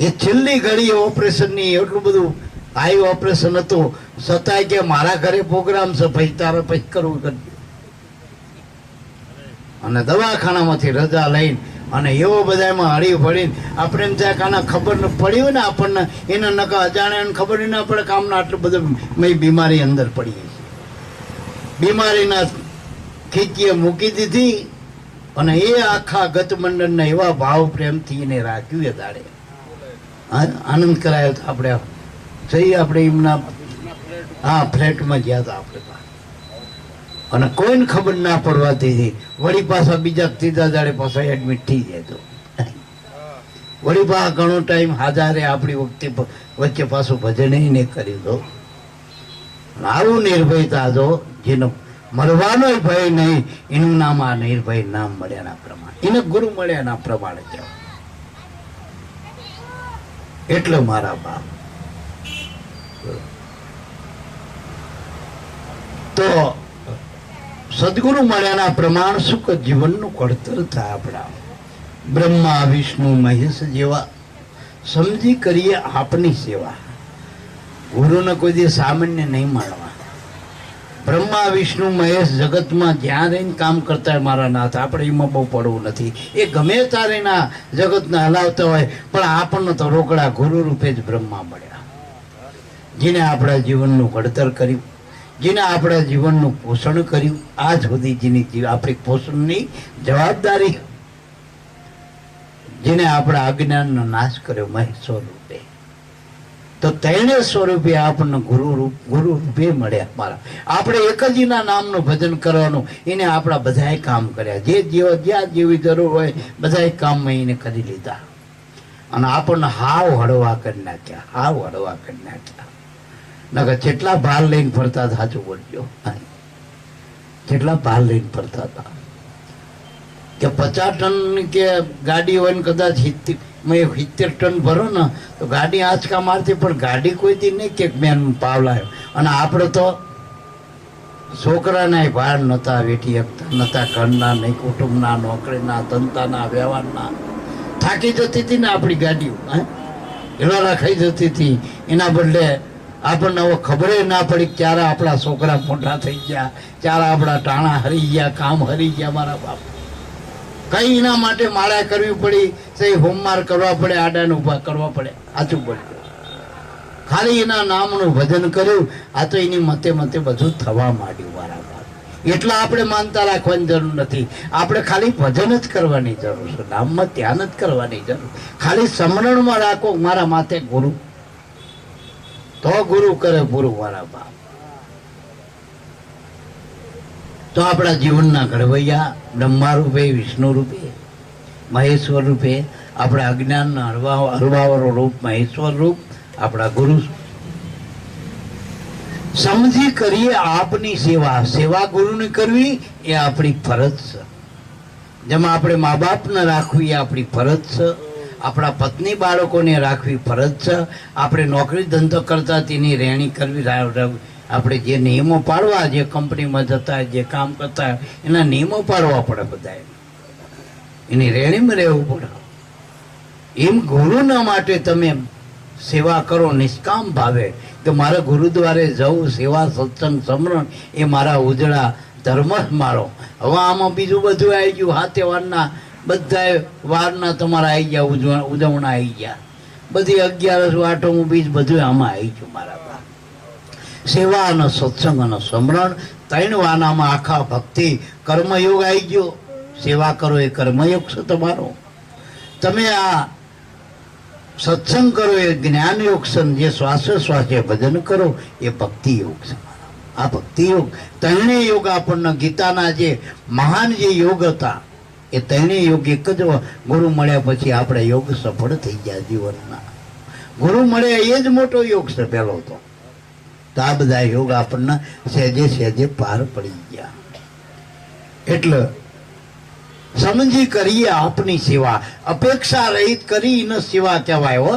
એ છેલ્લી ઘડી ઓપરેશનની એટલું બધું હાઈ ઓપરેશન હતું, છતાંય કે મારા ઘરે પ્રોગ્રામ છે, પછી તારે પછી કરવું કરજો. અને દવાખાનામાંથી રજા લઈને અને એવો બધામાં હળી ભળીને આપણે એમ થાય કે આના ખબર ન પડી હોય ને આપણને, એને નકા અજાણ્યાને ખબર ના પડે કે આમને આટલું બધું મેં બીમારી અંદર પડી છે. બીમારીના ખીચીએ મૂકી દીધી અને એ આખા ગતમંડળના એવા ભાવ પ્રેમથી એને રાખ્યું. એ દાડે આનંદ કરાયો તો આપણે જઈ આપણે એમના ફ્લેટમાં ગયા હતા આપણે, અને કોઈને ખબર ના પડવા દીધી. વળી પાછા બીજા ત્રીજા દાડે પાછા એડમિટ થઈ જાય તો વળી પાછા ઘણો ટાઈમ હાજારે આપણી વચ્ચે પાછું ભજન ને કરી દો. આવું નિર્ભયતા જો, જેનો મરવાનો ભય નહીં, એનું નામ આ નિર્ભય નામ મળ્યાના પ્રમાણે, એને ગુરુ મળ્યાના પ્રમાણે કહેવાય. એટલે મારા બાપ તો સદગુરુ મળ્યાના પ્રમાણ સુખ જીવનનું કળતર થાય. આપણા બ્રહ્મા વિષ્ણુ મહેશ જેવા સમજી કરીએ આપની સેવા. ગુરુને કોઈ દી સામાન્ય નહીં માનવા. બ્રહ્મા વિષ્ણુ મહેશ જગતમાં જ્યાં રહીને કામ કરતા હોય મારા નાથ, આપણે એમાં બહુ પડવું નથી. એ ગમે તારેના જગતને હલાવતા હોય, પણ આપણને તો રોકડા ગુરુ રૂપે જ બ્રહ્મા મળ્યા, જેને આપણા જીવનનું ઘડતર કર્યું, જેને આપણા જીવનનું પોષણ કર્યું. આજ સુધી જેની આપણી પોષણની જવાબદારી, જેને આપણા અજ્ઞાનનો નાશ કર્યો મહેશ્વર રૂપે. તો તેને સ્વરૂપે આપણને ગુરુ રૂપે મળ્યા મારા. આપણે એક જ એના નામનું ભજન કરવાનું, એને આપણા બધાએ કામ કર્યા. જ્યાં જેવી જરૂર હોય બધાએ કામમાં એને કરી લીધા, અને આપણને હાવ હળવા કરી નાખ્યા, હાવ હળવા કરી નાખ્યા. નકર જેટલા ભાર લઈને ફરતા હતા, સાચું બોલજો, જેટલા ભાર લઈને ફરતા હતા કે 50 ટન કે ગાડી હોય ને કદાચ 70 ટન ભરો ને તો ગાડી આંચકા મારતી, પણ ગાડી કોઈ દી નહીં કે મેન પાવ લાવ્યો. અને આપણે તો છોકરાના ભાર નહોતા વેઠી શકતા, નહોતા ઘરના, નહીં કુટુંબના, નોકરીના, ધંધાના, વ્યવહારના. થાકી જતી હતી ને આપણી ગાડીઓ, હિલોરા ખાઈ જતી હતી. એના બદલે આપણને હવે ખબર ના પડી ક્યારે આપણા છોકરા મોટા થઈ ગયા, ક્યારે આપણા ટાણા હરી ગયા, કામ હરી ગયા. મારા બાપ કઈ એના માટે માળા કરવી પડી, સહી હોમવાર કરવા પડે, આડાને ઊભા કરવા પડે. સાચું બોલ્યો. ખાલી એના નામનું ભજન કર્યું, આ તો એની મતે મતે બધું થવા માંડ્યું. મારા બાપ એટલા આપણે માનતા રાખવાની જરૂર નથી. આપણે ખાલી ભજન જ કરવાની જરૂર છે, નામમાં ધ્યાન જ કરવાની જરૂર. ખાલી સ્મરણમાં રાખો મારા માથે ગુરુ, તો ગુરુ કરે પૂરું. મારા બાપ તો આપણા જીવનના ઘડવૈયા બ્રહ્મા રૂપે, વિષ્ણુ રૂપે, મહેશ્વર રૂપે, આપણા અજ્ઞાનના હરવાવાળો રૂપ મહેશ્વર રૂપ આપણા ગુરુ. સમજી કરીએ આપની સેવા. સેવા ગુરુની કરવી એ આપણી ફરજ છે. જેમાં આપણે મા બાપને રાખવી એ આપણી ફરજ છે, આપણા પત્ની બાળકોને રાખવી ફરજ છે, આપણે નોકરી ધંધો કરતા તેની રહેણી કરવી, આપણે જે નિયમો પાડવા, જે કંપનીમાં જતા જે કામ કરતા એના નિયમો પાડવા પડે, બધા એની રહેણીમાં રહેવું પડે. એમ ગુરુના માટે તમે સેવા કરો નિષ્કામ ભાવે કે મારે ગુરુદ્વારે જવું, સેવા સત્સંગ સમરણ એ મારા ઉજળા ધર્મ જ મારો. હવે આમાં બીજું બધું આવી ગયું, હા તહેવારના બધા વારના તમારા આવી ગયા, ઉજવણા આવી ગયા, બધી 11 આઠમું બીજ બધું આમાં આવી ગયું. મારા સેવા અને સત્સંગ અને સમરણ 3 વાનામાં આખા ભક્તિ કર્મયોગ આવી ગયો. સેવા કરો એ કર્મયોગ છે તમારો. તમે આ સત્સંગ કરો એ જ્ઞાન યોગ છે. જે શ્વાસે શ્વાસે ભજન કરો એ ભક્તિ યોગ છે. આ ભક્તિ યોગ 3 યોગ આપણને ગીતાના જે મહાન જે યોગ હતા એ 3 યોગ એક જ ગુરુ મળ્યા પછી આપણે યોગ સફળ થઈ ગયા જીવનના. ગુરુ મળ્યા એ જ મોટો યોગ છે પહેલો તો. આ બધા યોગ આપણને સહેજે સહેજે પાર પડી ગયા. એટલે સમજી કરીએ આપની સેવા. અપેક્ષા રહિત કરી ન સેવા કહેવાય હો.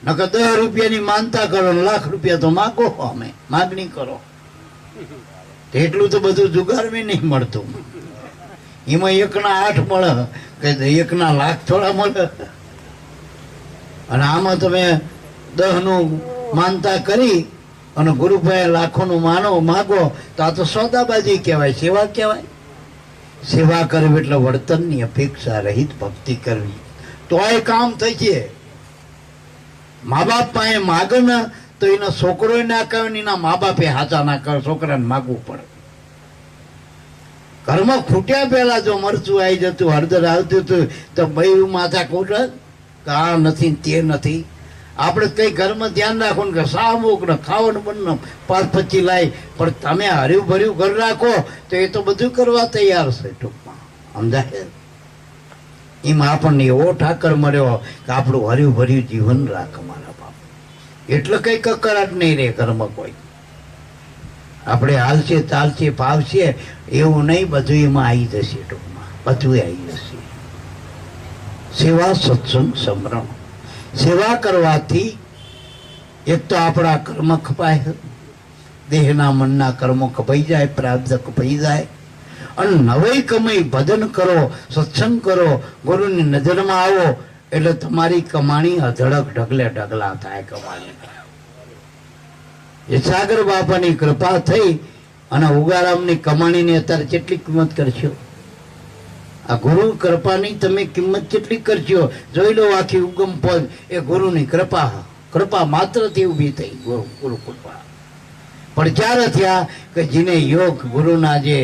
નકર 10 રૂપિયાની માનતા કરો ને લાખ રૂપિયા તો માગો, અમે માગણી કરો. એટલું તો બધું જુગારમાં નહીં મળતું. એમાં 1ના 8 મળે કે 1ના લાખ થોડા મળે. અને આમાં તમે 10 નું માનતા કરી અને ગુરુભાઈ લાખોનું માગો તો આ તો સોદાબાજી કહેવાય, સેવા કહેવાય? સેવા કરવી એટલે વર્તનની અપેક્ષા રહિત ભક્તિ કરવી, તો એ કામ થઈ છે. મા બાપ પાસે માગે ને તો એનો છોકરો ના કહે ને એના મા બાપે હાચા ના કરે, છોકરાને માગવું પડે. ઘરમાં ખૂટ્યા પહેલા જો મરચું આવી જતું, હળદર આવતું હતું તો બૈરું માથા કૂટે કે આ નથી તે નથી. આપણે કઈ ઘરમાં ધ્યાન રાખવું કે સામુક ને ખાવાનું બંને 5-25 લાય, પણ તમે હર્યું ભર્યું ઘર રાખો તો એ તો બધું કરવા તૈયાર છે. ટૂંકમાં સમજાય? એમાં આપણને એવો ઠાકર મળ્યો કે આપણું હર્યું ભર્યું જીવન રાખ મારા બાપ. એટલે કઈ કકરાટ નહીં રહે ઘરમાં કોઈ. આપણે હાલશે ચાલશે ફાવશે એવું નહીં, બધું એમાં આવી જશે. ટૂંકમાં બધું આવી જશે. સેવા, સત્સંગ, સમરણ. સેવા કરવાથી એક તો આપણા કર્મ કપાય, દેહના મનના કર્મો કપાઈ જાય, પ્રાપ્ત કપાઈ જાય. અને નવાઈ કમાઈ ભજન કરો, સત્સંગ કરો, ગુરુની નજરમાં આવો એટલે તમારી કમાણી અધડક ઢગલે ઢગલા થાય. કમાણી એ સાગર બાપાની કૃપા થઈ અને ઉગારામની કમાણીની અત્યારે કેટલી કિંમત કરશો? આ ગુરુ કૃપાની તમે કિંમત કેટલી કરશો? જોઈ લો, આખી ઉગમ પદ એ ગુરુની કૃપા માત્રથી ઊભી થઈ. ગુરુ કૃપા પણ ક્યારે થયા કે જેને યોગ ગુરુના જે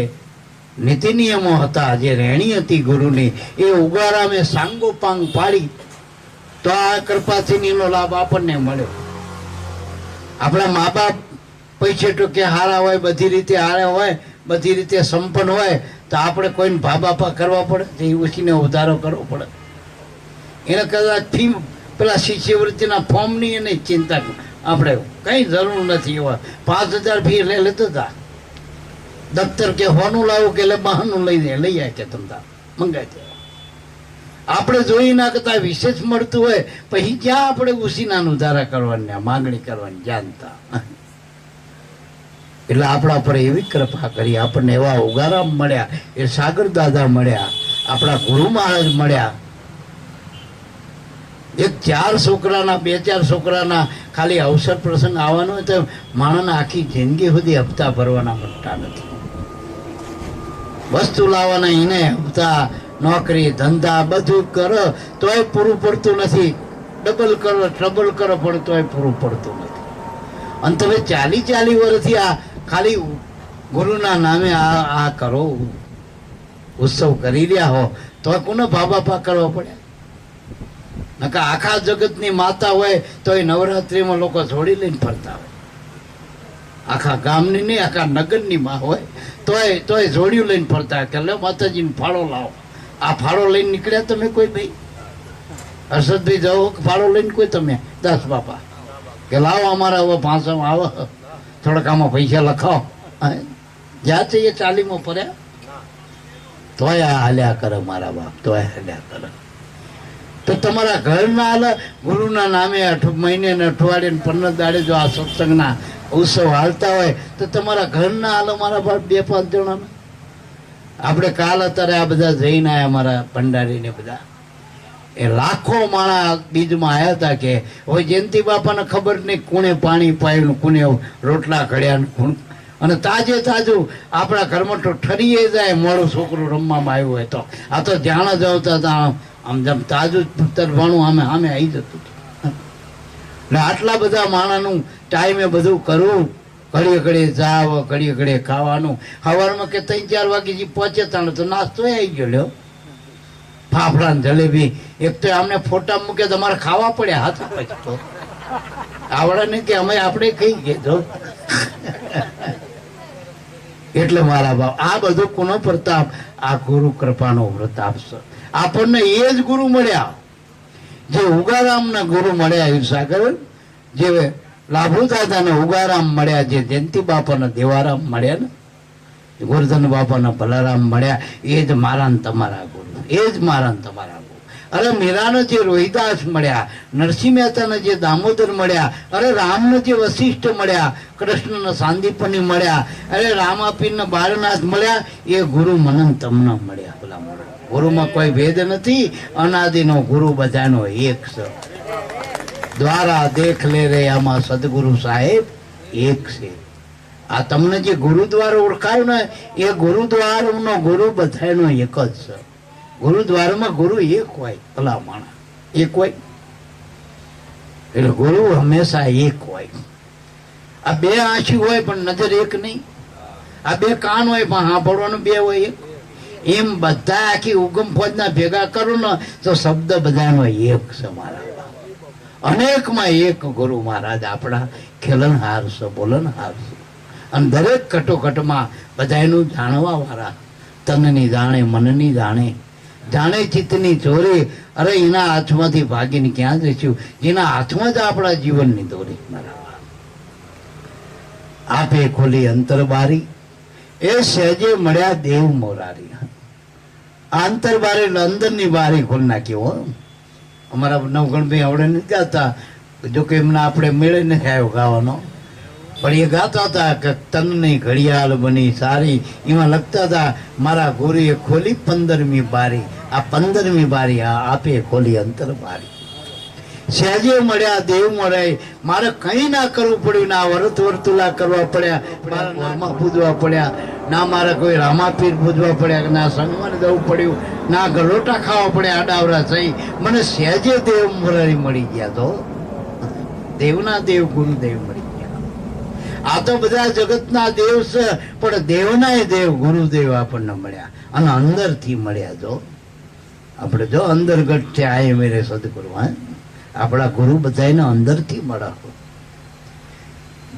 નીતિ નિયમો હતા, જે રહેણી હતી ગુરુની, એ ઉગારામે સાંગોપાંગ પાડી તો આ કૃપાથી એનો લાભ આપણને મળ્યો. આપણા મા બાપ પૈસે ટોકે હારા હોય, બધી રીતે હારા હોય, બધી રીતે સંપન્ન હોય, તો આપણે કોઈને ભાબાપા કરવા પડે? એ ઉછીને ઉધારો કરવો પડે? એને કદાચ ફી પેલા શિષ્યવૃત્તિના ફોર્મની એને ચિંતા આપણે કંઈ જરૂર નથી. એવા 5000 ફી લેતો હતા. દફતર કે હોનું લાવું કે એટલે બહાનું લઈ જાય કે તમતા મંગાઈ દે. આપણે જોઈ ના કરતા વિશેષ મળતું હોય પછી ક્યાં આપણે ઉસીના ઉધારા કરવાની, માગણી કરવાની જાણતા. એટલે આપણા પર એવી કૃપા કરી, આપણને એવા ઉગારામ મળ્યા, એ સાગર દાદા મળ્યા, આપણા ગુરુ મહારાજ મળ્યા. 4 છોકરાના 2-4 છોકરાના ખાલી અવસર પ્રસંગ આવવાનો હોય તો માણસને આખી જિંદગી સુધી હપ્તા ભરવાના મળતા નથી. વસ્તુ લાવવાના એને હપ્તા, નોકરી ધંધા બધું કરો તોય પૂરું પડતું નથી. ડબલ કરો, ટ્રબલ કરો, પણ તોય પૂરું પડતું નથી. અને તમે 40 વર્ષથી આ ખાલી ગુરુના નામે આ કરો, ઉત્સવ કરી રહ્યા હો, તો કોને ભાબાપા કરવા પડે? નકા આખા જગતની માતા હોય તો એ નવરાત્રિમાં લોકો જોડી લઈને ફરતા હોય. આખા ગામની નહીં, આખા નગરની માં હોય તોય જોડિયું લઈને ફરતા હોય કે લે માતાજીને ફાળો લાવો. આ ફાળો લઈને નીકળ્યા તમે કોઈ? ભાઈ હર્ષદભાઈ જાઓ ફાળો લઈને કોઈ? તમે 10 બાપા કે લાવો અમારા હવે 500 આવો, થોડાક આમાં પૈસા લખાવો. જ્યાં છે એ 40માં ફર્યા તોય આ હાલ્યા કરે મારા બાપ, તોય હાલ્યા કરે. તો તમારા ઘરના હાલ ગુરુના નામે મહિને ને અઠવાડિયે ને 15 દાડે જો આ સત્સંગના ઉત્સવ હાલતા હોય તો તમારા ઘરના હાલ મારા બાપ 2-5 જણાના. આપણે કાલ અત્યારે આ બધા જઈને આવ્યા, અમારા ભંડારીને બધા, એ લાખો માણા બીજમાં આવ્યા હતા. કે હવે જયંતિ બાપાને ખબર નહીં કોને પાણી પાયું, કોને રોટલા ઘડ્યા, અને તાજું આપણા ઘરમાં તો ઠરીએ જાય મોડું છોકરું રમવામાં આવ્યું હોય તો. આ તો ધ્યાન જ આવતા હતા, આમ જેમ તાજું તરભાણું આમે આવી જતું હતું. એટલે આટલા બધા માણાનું ટાઈમે બધું કરવું, ઘડીએ જાવ, ઘડીએ ખાવાનું. સવારમાં કે 3-4 વાગે જે પહોંચે તાણે તો નાસ્તો આવી ગયો. લ્યો ફાફડા ને જલેબી. એક તો અમને ફોટા મૂકે તમારે ખાવા પડે હાથ પછી તો આવડે ને કે અમે આપણે ખાઈ ગયા. એટલે મારા બાપ આ બધું કોનો પ્રતાપ? આ ગુરુ કૃપાનો પ્રતાપ છે. આપણને એ જ ગુરુ મળ્યા જે ઉગારામના ગુરુ મળ્યા, હિરસાગર, જે લાભુ દાદાને ઉગારામ મળ્યા, જે જયંતિ બાપાના દેવારામ મળ્યા ને, ગોરધન બાપાના ભલારામ મળ્યા એ જ મારા ને તમારા ગુરુ, એ જ મારા ને તમારા ગુરુ. અરે મીરાને જે રોહિદાસ મળ્યા, નરસિંહ મહેતાને જે દામોદર મળ્યા, અરે રામને જે વશિષ્ઠ મળ્યા, કૃષ્ણને સાંદીપની મળ્યા, અરે રામાપીરને બાળનાથ મળ્યા, એ ગુરુ મને તમને મળ્યા. ભલા ગુરુમાં કોઈ ભેદ નથી, અનાદિનો ગુરુ બધાનો એક છે. દ્વારા દેખ લે રે આમાં સદગુરુ સાહેબ એક છે. આ તમને જે ગુરુદ્વાર ઓળખાયું ને એ ગુરુદ્વારનો ગુરુ બધાનો એક જ છે. ગુરુદ્વારમાં ગુરુ એક હોય, ભલા માણસ એક હોય, એટલે ગુરુ હંમેશા એક હોય. આ બે આંખી હોય પણ નજર એક નહીં, આ બે કાન હોય પણ સાંભળવાનું બે હોય એક. એમ બધા આખી ઉગમ ફોજના ભેગા કરો ને તો શબ્દ બધાનો એક છે. મારા અનેકમાં એક ગુરુ મહારાજ આપણા ખેલનહાર છે, બોલનહાર છે. અને દરેક કટોકટમાં બધાનું જાણવા વાળા, તનની જાણે મનની જાણે, જાણે ચિત્તની ચોરી. અરે એના હાથમાંથી ભાગીને ક્યાં જઈશું, એના હાથમાં જ આપણા જીવનની દોરી. બરાબર આપે ખોલી અંતરબારી, એ સહેજે મળ્યા દેવ મોરારી. આ અંતરબારી એટલે અંદરની બારી ખોલી નાખી. હો અમારા નવગણભાઈ આવડે નથી ગાતા, જોકે એમના આપણે મેળે નથી આવ્યો ગાવાનો, પણ એ ગાતા હતા કે તનની ઘડિયાળ બની સારી. એમાં લખતા હતા મારા ગુરુએ ખોલી 15મી બારી. આ 15મી બારી આપે ખોલી અંતર બારી. સહેજે મળ્યા દેવ મળ્યા. મારે કઈ ના કરવું પડ્યું, ના વરત વર્તુલા કરવા પડ્યા, મારા નામા પૂજવા પડ્યા, ના મારે કોઈ રામાપીર પૂજવા પડ્યા, ના સંગમાં જવું પડ્યું, ના ગલોટા ખાવા પડ્યા આડાવરા થઈ. મને સહેજે દેવ મોરારી મળી ગયા. તો દેવના દેવ ગુરુદેવ મળી ગયા. આ તો બધા જગતના દેવ છે, પણ દેવના દેવ ગુરુદેવ આપણને મળ્યા અને અંદરથી મળ્યા. જો આપણે જો અંદરગઢ છે આયે મેરે સદગુરુ. હા આપણા ગુરુ બધાને અંદરથી મળે,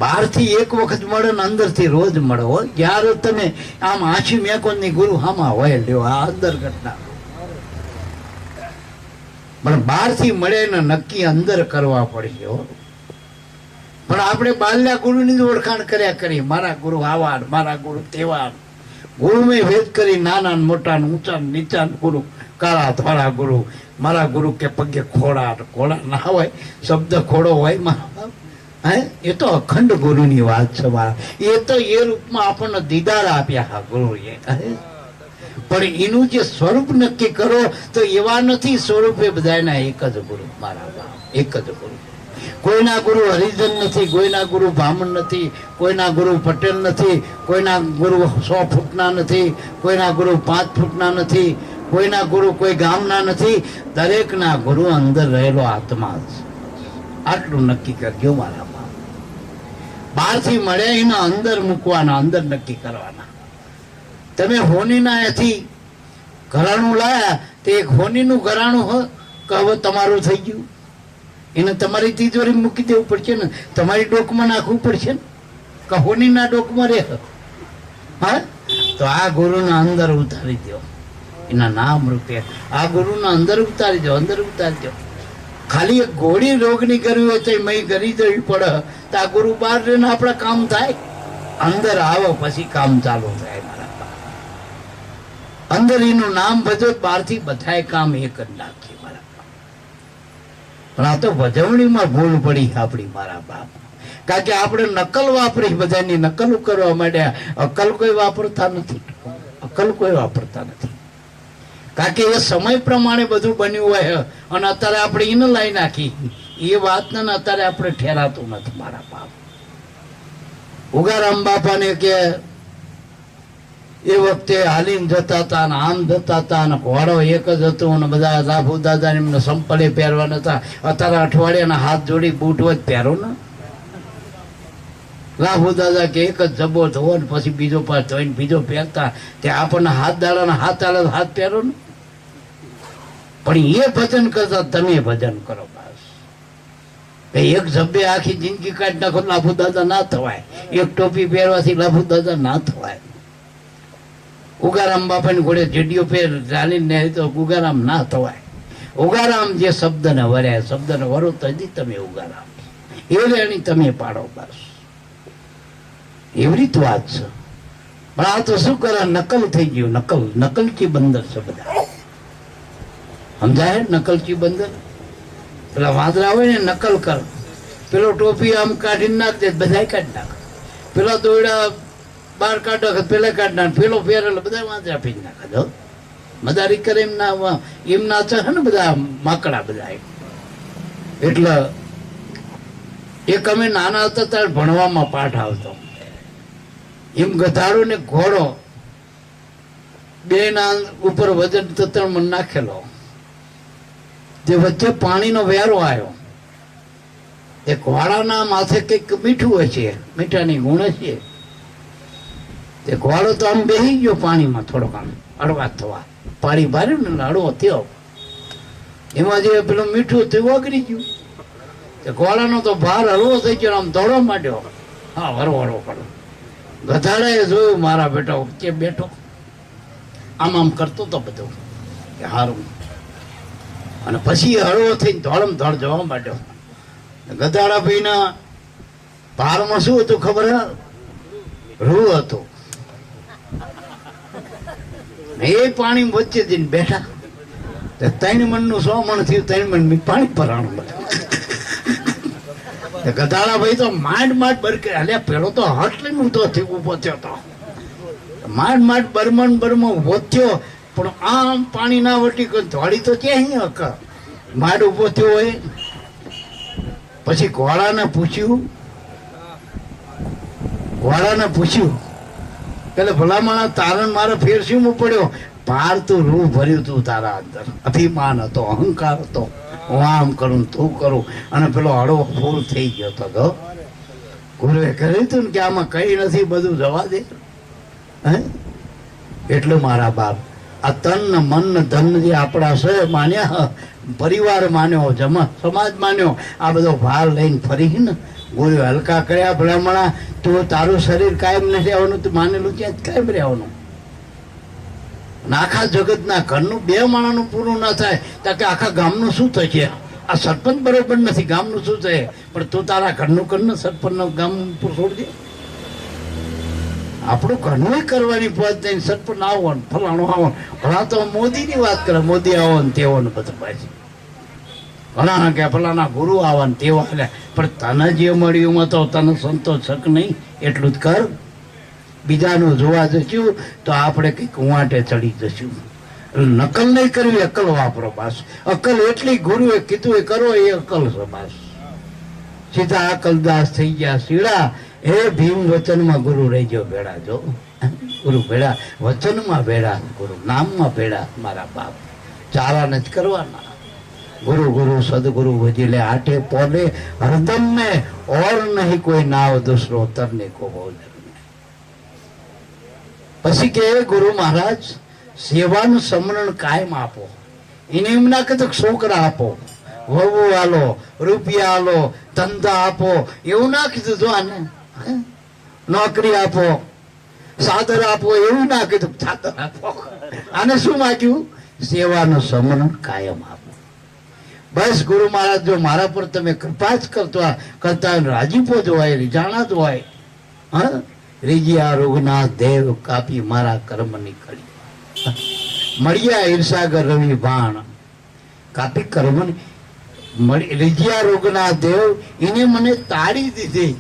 બહારથી એક વખત મળે ને અંદરથી રોજ મળે. હોય જ્યારે તમે આમ આછી મેકોની ગુરુ હામાં હોય લ્યો, આ અંદરગઢના. પણ બહારથી મળે ને નક્કી અંદર કરવા પડશે. પણ આપણે બાલ્યા ગુરુની જ ઓળખાણ કર્યા કરી, મારા ગુરુ આવા, મારા ગુરુ તેવા. ગુરુ મેં ભેદ કરી નાના મોટા ઊંચા નીચા ગુરુ, કાળા ધોળા ગુરુ. મારા ગુરુ કે પગે ખોડા, ખોડા ના હોય, શબ્દ ખોડો હોય મારા. હે એ તો અખંડ ગુરુની વાત છે. મારા એ તો એ રૂપમાં આપણને દીદાર આપ્યા હા ગુરુએ. પણ એનું જે સ્વરૂપ નક્કી કરો તો એવા નથી સ્વરૂપે બધાના એક જ ગુરુ. મારા એક જ ગુરુ. કોઈના ગુરુ હરિજન નથી, કોઈના ગુરુ બ્રાહ્મણ નથી, કોઈના ગુરુ પટેલ નથી, કોઈના ગુરુ 100 ફૂટના નથી, કોઈના ગુરુ 5 ફૂટના નથી, કોઈના ગુરુ કોઈ ગામના નથી. દરેકના ગુરુ અંદર રહેલો આત્મા છે. આટલું નક્કી કરજો મારા બાપ. બહારથી મળે એના અંદર મૂકવાના, અંદર નક્કી કરવાના. તમે હોનીના એથી ઘરાણું લાયા તો એક હોનીનું ઘરાણું હોય કે હવે તમારું થઈ ગયું, એને તમારી તિજોરી મૂકી દેવું પડશે ને, તમારી ડોકમાં નાખવું પડશે ને, કે હોનીના ડોકમાં રહે. હા તો આ ગુરુના અંદર ઉતારી દો, એના નામ રૂપે આ ગુરુના અંદર ઉતારી દો, અંદર ઉતારી દો. ખાલી એક ઘોડી રોગની કરવી હોય તો મય કરી દેવી પડે તો આ ગુરુ બહાર રહીને આપણા કામ થાય. અંદર આવો પછી કામ ચાલુ થાય. મારા અંદર એનું નામ ભજો, બહારથી બધાય કામ એક જ નાખીએ. મારા પણ આ તો ભજવણીમાં ભૂલ પડી આપણી. મારા બાપ કારણ કે આપણે નકલ વાપરી, બધાની નકલ કરવા માંડ્યા. અકલ કોઈ વાપરતા નથી, અકલ કોઈ વાપરતા નથી. કારણ કે એ સમય પ્રમાણે બધું બન્યું હોય અને અત્યારે આપણે એને લાવી નાખી એ વાતને અત્યારે આપણે ઠેરાતું નથી. મારા બાપ ઉગારામ બાપાને કે એ વખતે હાલીને જતા હતા ને આમ જતા હતા ને ઘોડો એક જ હતો અને બધા લાભુ દાદા એમને સંપલે પહેરવાના હતા. અત્યારે અઠવાડિયાના હાથ જોડી બૂટ હોય પહેરો ને. લાભુ દાદા કે એક જ જબો ધોવો ને પછી બીજો પાસ ધોઈને બીજો પહેરતા. તે આપણને હાથ દાડાના હાથ પહેરો ને. પણ એ ભજન કરતા તમે ભજન કરો. બસ એક જબ્બે આખી જિંદગી કાઢી નાખો, લાભુ દાદા ના થવાય. એક ટોપી પહેરવાથી લાભુ દાદા ના થવાય. ઉગારામ બાપાની ઘોડે જેડીઓ પહેર ચાલીને તો ઉગારામ ના થવાય. ઉગારામ જે શબ્દને વર્યા, શબ્દને વરો તો હજી તમે ઉગારામ એ રેણી તમે પાડો. બસ એવી રીત વાત છે. પણ આ તો શું કરે, નકલ થઈ ગયું. નકલચી બંદર છે બધા, સમજાય? નકલચી બંદર, પેલા વાંદરા હોય ને નકલ કર, પેલો ટોપી આમ કાઢીને નાખ દે, બધા કાઢી નાખે, પેલા દોયડા બહાર કાઢો, પેલા કાઢી નાખે, પેલો ફેરેલો, બધા વાંદરા પી નાખે. જો મદારી કરે એમ નાચે છે ને બધા માકડા બધા. એટલે એક અમે નાના હતા ત્યારે ભણવામાં પાઠ આવતો, એમ ગધાડો ને ઘોડો બે ના ઉપર વજન તતણ નાખેલો, જે વચ્ચે પાણીનો વેરો આવ્યો, એ ઘોડાના માથે કંઈક મીઠું હોય છે, મીઠાની ગુણ છે. તે ઘોડો તો આમ બેસી ગયો પાણીમાં, થોડોક આમ અડવા થવા, પાણી ભર્યું ને અડવો થયો, એમાં જે પેલું મીઠું હતું ઓગળી ગયું. તે ઘોડાનો તો ભાર હળવો થઈ ગયો, આમ દોડવા માંડ્યો. હા, હરવડો પડો. ગધાડાએ જોયું મારા બેટો કે બેઠો આમ કરતો તો બધું કે હારું, અને પછી હળવો થઈને ધોળમ ધોળ જવા માંડ્યો. ગધાડા ભાઈના ભારમાં શું હતું ખબર? રૂ હતું. એ પાણી વચ્ચે જઈને બેઠા, 3 મણનું 100 મણ થયું, 3 મણ પાણી ભરાણું. ગધાડા ભાઈ તો માંડ બરકે, અલ્યા પેલો તો હટ લઈને ઊંધો ઉભો થયો હતો, માંડ બરમણ ઉભો થયો, પણ આમ પાણી ના વટી ધોળી તો ક્યાં માંડ ઉભો થયો હોય. પછી ઘોડાને પૂછ્યું એટલે ભલામણ તારણ મારે ફેર શું પડ્યો? ભાર તું રૂ ભર્યું તું તારા અંદર, અભિમાન હતો, અહંકાર હતો, હું આમ કરું તું કરું, અને પેલો હળવો ફૂલ થઈ ગયો હતો. ગુરુએ કહ્યું હતું ને કે આમાં કઈ નથી, બધું જવા દે. હે એટલે મારા બાપ, આ તન મન ધન જે આપણા છે માન્યા, પરિવાર માન્યો, સમાજ માન્યો, આ બધો ભાર લઈને ફરી ને ગુરુ હલકા કર્યા. ભલામણા તું તારું શરીર કાયમ નથી રહેવાનું, તું માનેલું ક્યાં કાયમ રહેવાનું. આખા જગતના ઘરનું 2 માણાનું પૂરું ના થાય તો કે આખા ગામનું શું થશે? આ સરપંચ બરોબર નથી, ગામનું શું થાય? પણ તું તારા ઘરનું કર ને, સરપંચ ગામ છોડી દે. આપણું ઘરનું કરવાની પદ નહીં, સરપંચ આવો ને ફલાણું આવો. ઘણા તો મોદીની વાત કરે, મોદી આવો ને તેવો ને બધું પાછી. ઘણા કે ફલાણા ગુરુ આવા ને તેવા, પણ તને જે મળ્યું તો તને સંતોષ શક નહીં, એટલું જ કર. બીજાનું જોવા જશું તો આપણે કંઈક વાંટે ચડી જશું. નકલ નહીં કરવી, અકલ વાપરો બાસ. અકલ એટલી ગુરુએ કીધું એ કરો, એ અકલ છે બાસ. સીધા અકલદાસ થઈ ગયા સીડા. હે ભીમ વચનમાં ગુરુ રહી ગયો ભેડા. જો ગુરુ ભેડા, વચનમાં ભેડા, ગુરુ નામમાં ભેડા. મારા બાપ ચારા જ કરવાના. ગુરુ ગુરુ સદગુરુ ભજીલે આઠે પોલે હરદમ में और नहीं कोई नाव दूसरो तरने को बोल. પછી કે ગુરુ મહારાજ સેવાનું સમરણ કાયમ આપો. એને એમ ના કીધું છોકરા આપો, વહુ આલો, રૂપિયા આલો, ધંધા આપો, એવું ના કીધું. જો આને નોકરી આપો, સાદર આપો, એવું ના કીધું. સાદર આપો. આને શું માગ્યું? સેવાનું સમરણ કાયમ આપો. બસ ગુરુ મહારાજ જો મારા પર તમે કૃપા જ કરતા રાજીપો જ હોય, રીજાણા જ હોય. હા, રીજિયા રૂગનાથ દેવ કાપી મારા કર્મ નીકળી, મળ્યા ઈર્ષાગર રવિ બાણ કાપી કર્મ. રીજિયા રૂગનાથ દેવ એને મને તાળી દીધી.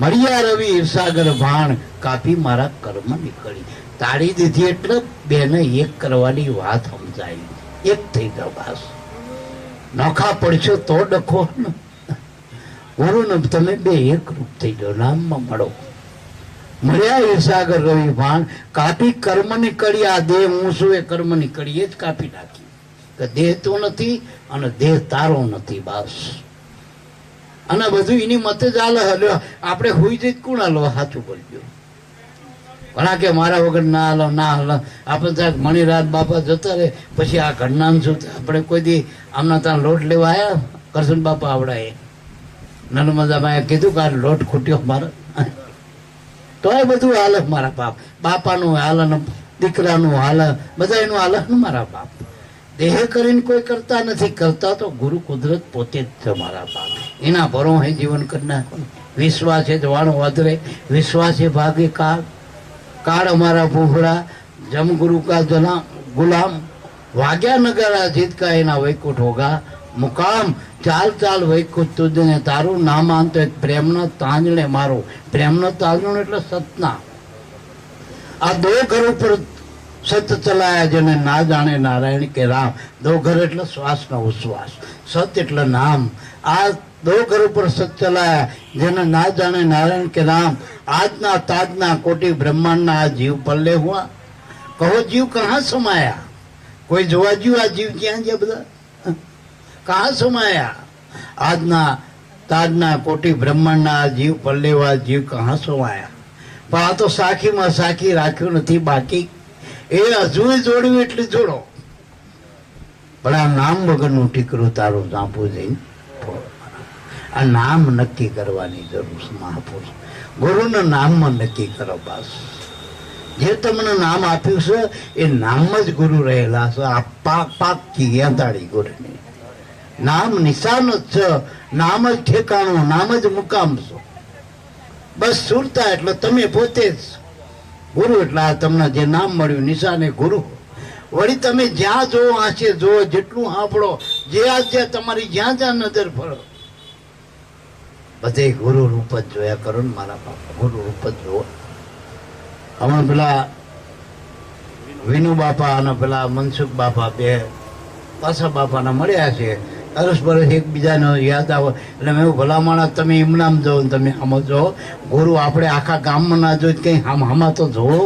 મળ્યા રવિ ઈર્ષાગર બાણ કાપી મારા કર્મ નીકળી. તાળી દીધી એટલે બેને એક કરવાની વાત સમજાય, એક થઈ ગયો. બસ નોખા પડશો તો ડખો ને. ગુરુ ને તમે 2 એક રૂપ થઈ ગયો, નામમાં મળો. મળ્યા ઈર્ષાગર રવિ ભાણ કાપી કર્મ ની કડી. આ દેહ હું છું એ કર્મ ની કડી એ જ કાપી નાખી. કે દેહ તો નથી અને દેહ તારો નથી. બસ અને બધું એની મતે જ હાલે. આપણે હોઈ જઈ કોણ હાલો? સાચું બોલજો. ઘણા કે મારા વગર ના હાલો, ના હાલો. આપણે ત્યાં મણિરાજ બાપા જતા રહે, પછી આ ઘરના શું? આપણે કોઈ દી આમના ત્યાં લોટ લેવા આવ્યા, કરશન બાપા આવડાએ નર્મદામાં કીધું કે આ લોટ ખૂટ્યો મારે, તો એ બધું હાલે મારા બાપ. બાપાનું હાલે ને દીકરાનું હાલે, બધાનું હાલે ને મારા બાપ. દેહ કરીને કોઈ કરતા નથી. કરતા તો ગુરુ કુદરત પોતે જ છે મારા બાપ. એના ભરો હે જીવન કરી નાખો. વિશ્વાસ એ જ વાણો વધરે, વિશ્વાસ એ ભાગે કાળ. काड़ हमारा फूफड़ा जम गुरु का जना गुलाम वाग्या नगरा जीत का एना वैकुंठ होगा मुकाम चाल चाल वैकुंठ तुझने तारू ना मानतो एक प्रेमनो तांजणे मारो प्रेमनो तांजणो એટલે સતના આ દો ઘર ઉપર સત ચલાયા જેને ના જાણે નારાયણ કે રામ દો ઘર એટલે શ્વાસનો ઉશ્વાસ સત એટલે નામ આ दो घर पर सत चलाया जेने ना जाने नारायण के नाम आजना ताजना कोटि ब्रह्मांड ना जीव पल्ले हुआ कहो जीव कहाँ समाया कोई जोवा जीव आ जीव क्या जे बदा कहाँ समाया आजना ताजना कोटि ब्रह्मांड ना जीव पल्ले हुआ जीव कहाँ समाया पण आ तो साखी में साखी राख्यो नथी बाकी ए हजू जोड़वी एटली जोड़ो पण आ नाम वगरनुं टीकरू तारू जांपू जईने आ नाम नक्की करवानी जरूर है महापुरुष गुरु नाम में नक्की करो बस जे तमने नाम आप्यु छे ए नाम ज गुरु रहेला छे आ पाक पाक की यादाड़ी गुरुनी नाम निशान ज नाम ज ठेकाणो नाम ज मुकाम छो बस सुरता એટલે તમે પોતે જ ગુરુ એટલે આ તમને જે નામ મળ્યું નિશાને ગુરુ વળી તમે જ્યાં જો આંચે જો જેટલું સાંભળો જે આજે તમારી જ્યાં જ્યાં નજર ફરો બધે ગુરુ રૂપ જ જોયા કરો ને મારા બાપા ગુરુ રૂપ જ જોવો હમણાં પેલા વિનુ બાપા અને પેલા મનસુખ બાપા બે પાછા બાપાના મળ્યા છે અરસ બરસ એકબીજાને યાદ આવે એટલે મેં ભલા માણસ તમે એમનામ જો ને તમે આમાં જો ગુરુ આપણે આખા ગામમાં ના જોઈ કઈ આમાં તો જોવો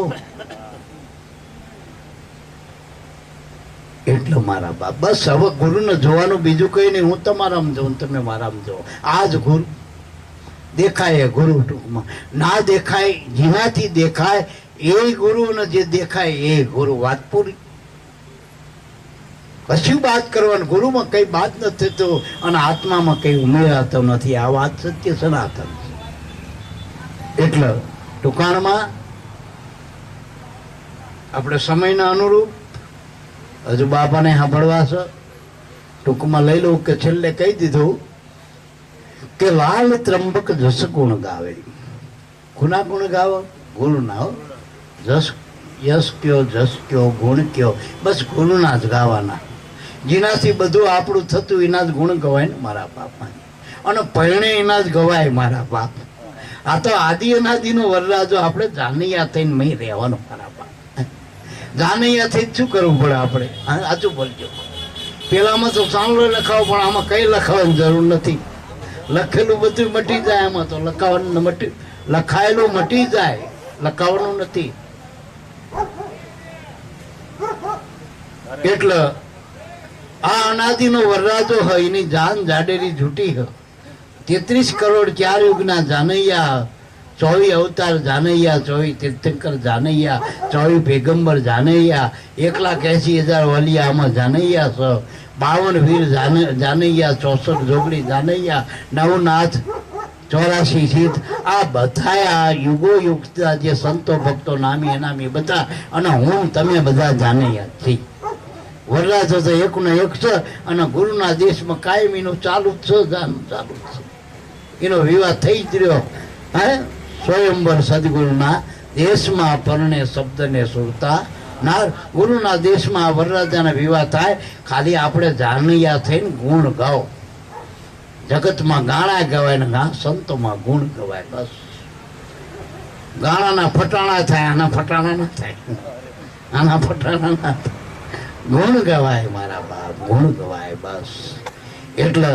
એટલે મારા બાપ બસ હવે ગુરુને જોવાનું બીજું કઈ નહીં હું તમારામાં જોઉં તમે મારામાં જો આ જ ગુરુ દેખાય ગુરુ ટૂંકમાં ના દેખાય જેનાથી દેખાય એ ગુરુ ને જે દેખાય એ ગુરુ વાત પૂરી કશું વાત કરવાની ગુરુમાં કઈ વાત નથી તો અને આત્મામાં કઈ ઉમેરાતો નથી આ વાત સત્ય સનાતન એટલે ટૂંકાણમાં આપણે સમયના અનુરૂપ હજુ બાપાને સાંભળવા છે ટૂંકમાં લઈ લઉં કે છેલ્લે કહી દીધું કે લાલ ત્રંબક જસ ગુણ ગાવે ગુના ગુણ ગાવો ગુરુ ના હો જસ યશ કયો જસ કયો ગુણ કયો બસ ગુરુના જ ગાવાના જેનાથી બધું આપણું થતું એના જ ગુણ ગવાય ને મારા બાપા અને પરણે એના જ ગવાય મારા બાપ આ તો આદિ અનાદિનો વરરાજો આપણે જાનૈયા થઈને મહી રહેવાનો મારા બાપ જાનૈયા થઈ શું કરવું પડે આપણે સાચું બોલજો પેલામાં તો સાંભળો લખાવો પણ આમાં કઈ લખાવવાની જરૂર નથી લખેલું બધું મટી જાય આમાં તો લખાવાનું મટી લખાયેલું મટી જાય લખાવાનું નથી એટલે આ અનાદિનો વરરાજો હોય એની જાન જાડેરી જૂટી હ 33 કરોડ 4 યુગના જાનૈયા 24 અવતાર જાનૈયા 24 તીર્થંકર જાનૈયા 24 પેગંબર જાનૈયા 1,80,000 વલિયા આમાં જાનૈયા છે 52 વીર જાનૈયા 64 જોગડી જાનૈયા નવનાથ 84 સીત આ બધા આ યુગો યુગ જે સંતો ભક્તો નામી અનામી બધા અને હું તમે બધા જાનૈયા છીએ વરરાજો તો એકનો એક છે અને ગુરુના દેશમાં કાયમીનું ચાલુ જ છે ચાલુ જ છે એનો વિવાહ થઈ જ રહ્યો હે સ્વયંવર સદગુરુના દેશમાં પરણે શબ્દને સુરતા ના ગુરુના દેશમાં વરરાજાના વિવાહ થાય ખાલી આપણે જાનૈયા થઈને ગુણ ગાઓ જગતમાં ગાણા ગવાય ને સંતોમાં ગુણ ગવાય બસ ગાણાના ફટાણા થાય આના ફટાણા ના થાય આના ફટાણા ના થાય ગુણ ગવાય મારા બાપ ગુણ ગવાય બસ એટલે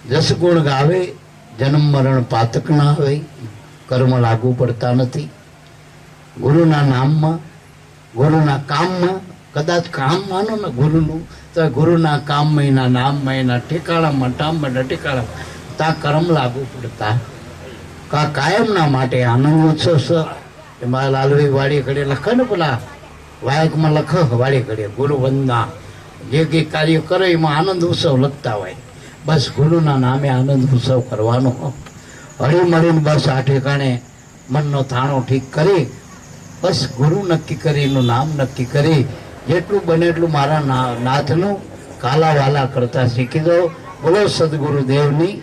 જસ ગુણ ગાવે જન્મ મરણ પાતક ના આવે કર્મ લાગુ પડતા નથી ગુરુના નામમાં ગુરુના કામમાં કદાચ કામ માનો ને ગુરુનું તો ગુરુના કામમાં એના નામમાં એના ઠેકાણામાં ટામમાં ઠેકાણામાં તા કર્મ લાગુ પડતા કા કાયમના માટે આનંદ ઉત્સવ છે એમાં લાલવી વાડી ઘડે લખે ને પેલા વાયકમાં લખ વાડી ઘડે ગુરુ વંદના જે કંઈ કાર્ય કરે એમાં આનંદ ઉત્સવ લખતા હોય બસ ગુરુના નામે આનંદ ઉત્સવ કરવાનો હળી મળીને બસ આ ઠેકાણે મનનો થાણો ઠીક કરી બસ ગુરુ નક્કી કરી એનું નામ નક્કી કરી જેટલું બને એટલું મારા નાથનું કાલા વાલા કરતા શીખી દો બોલો સદગુરુદેવની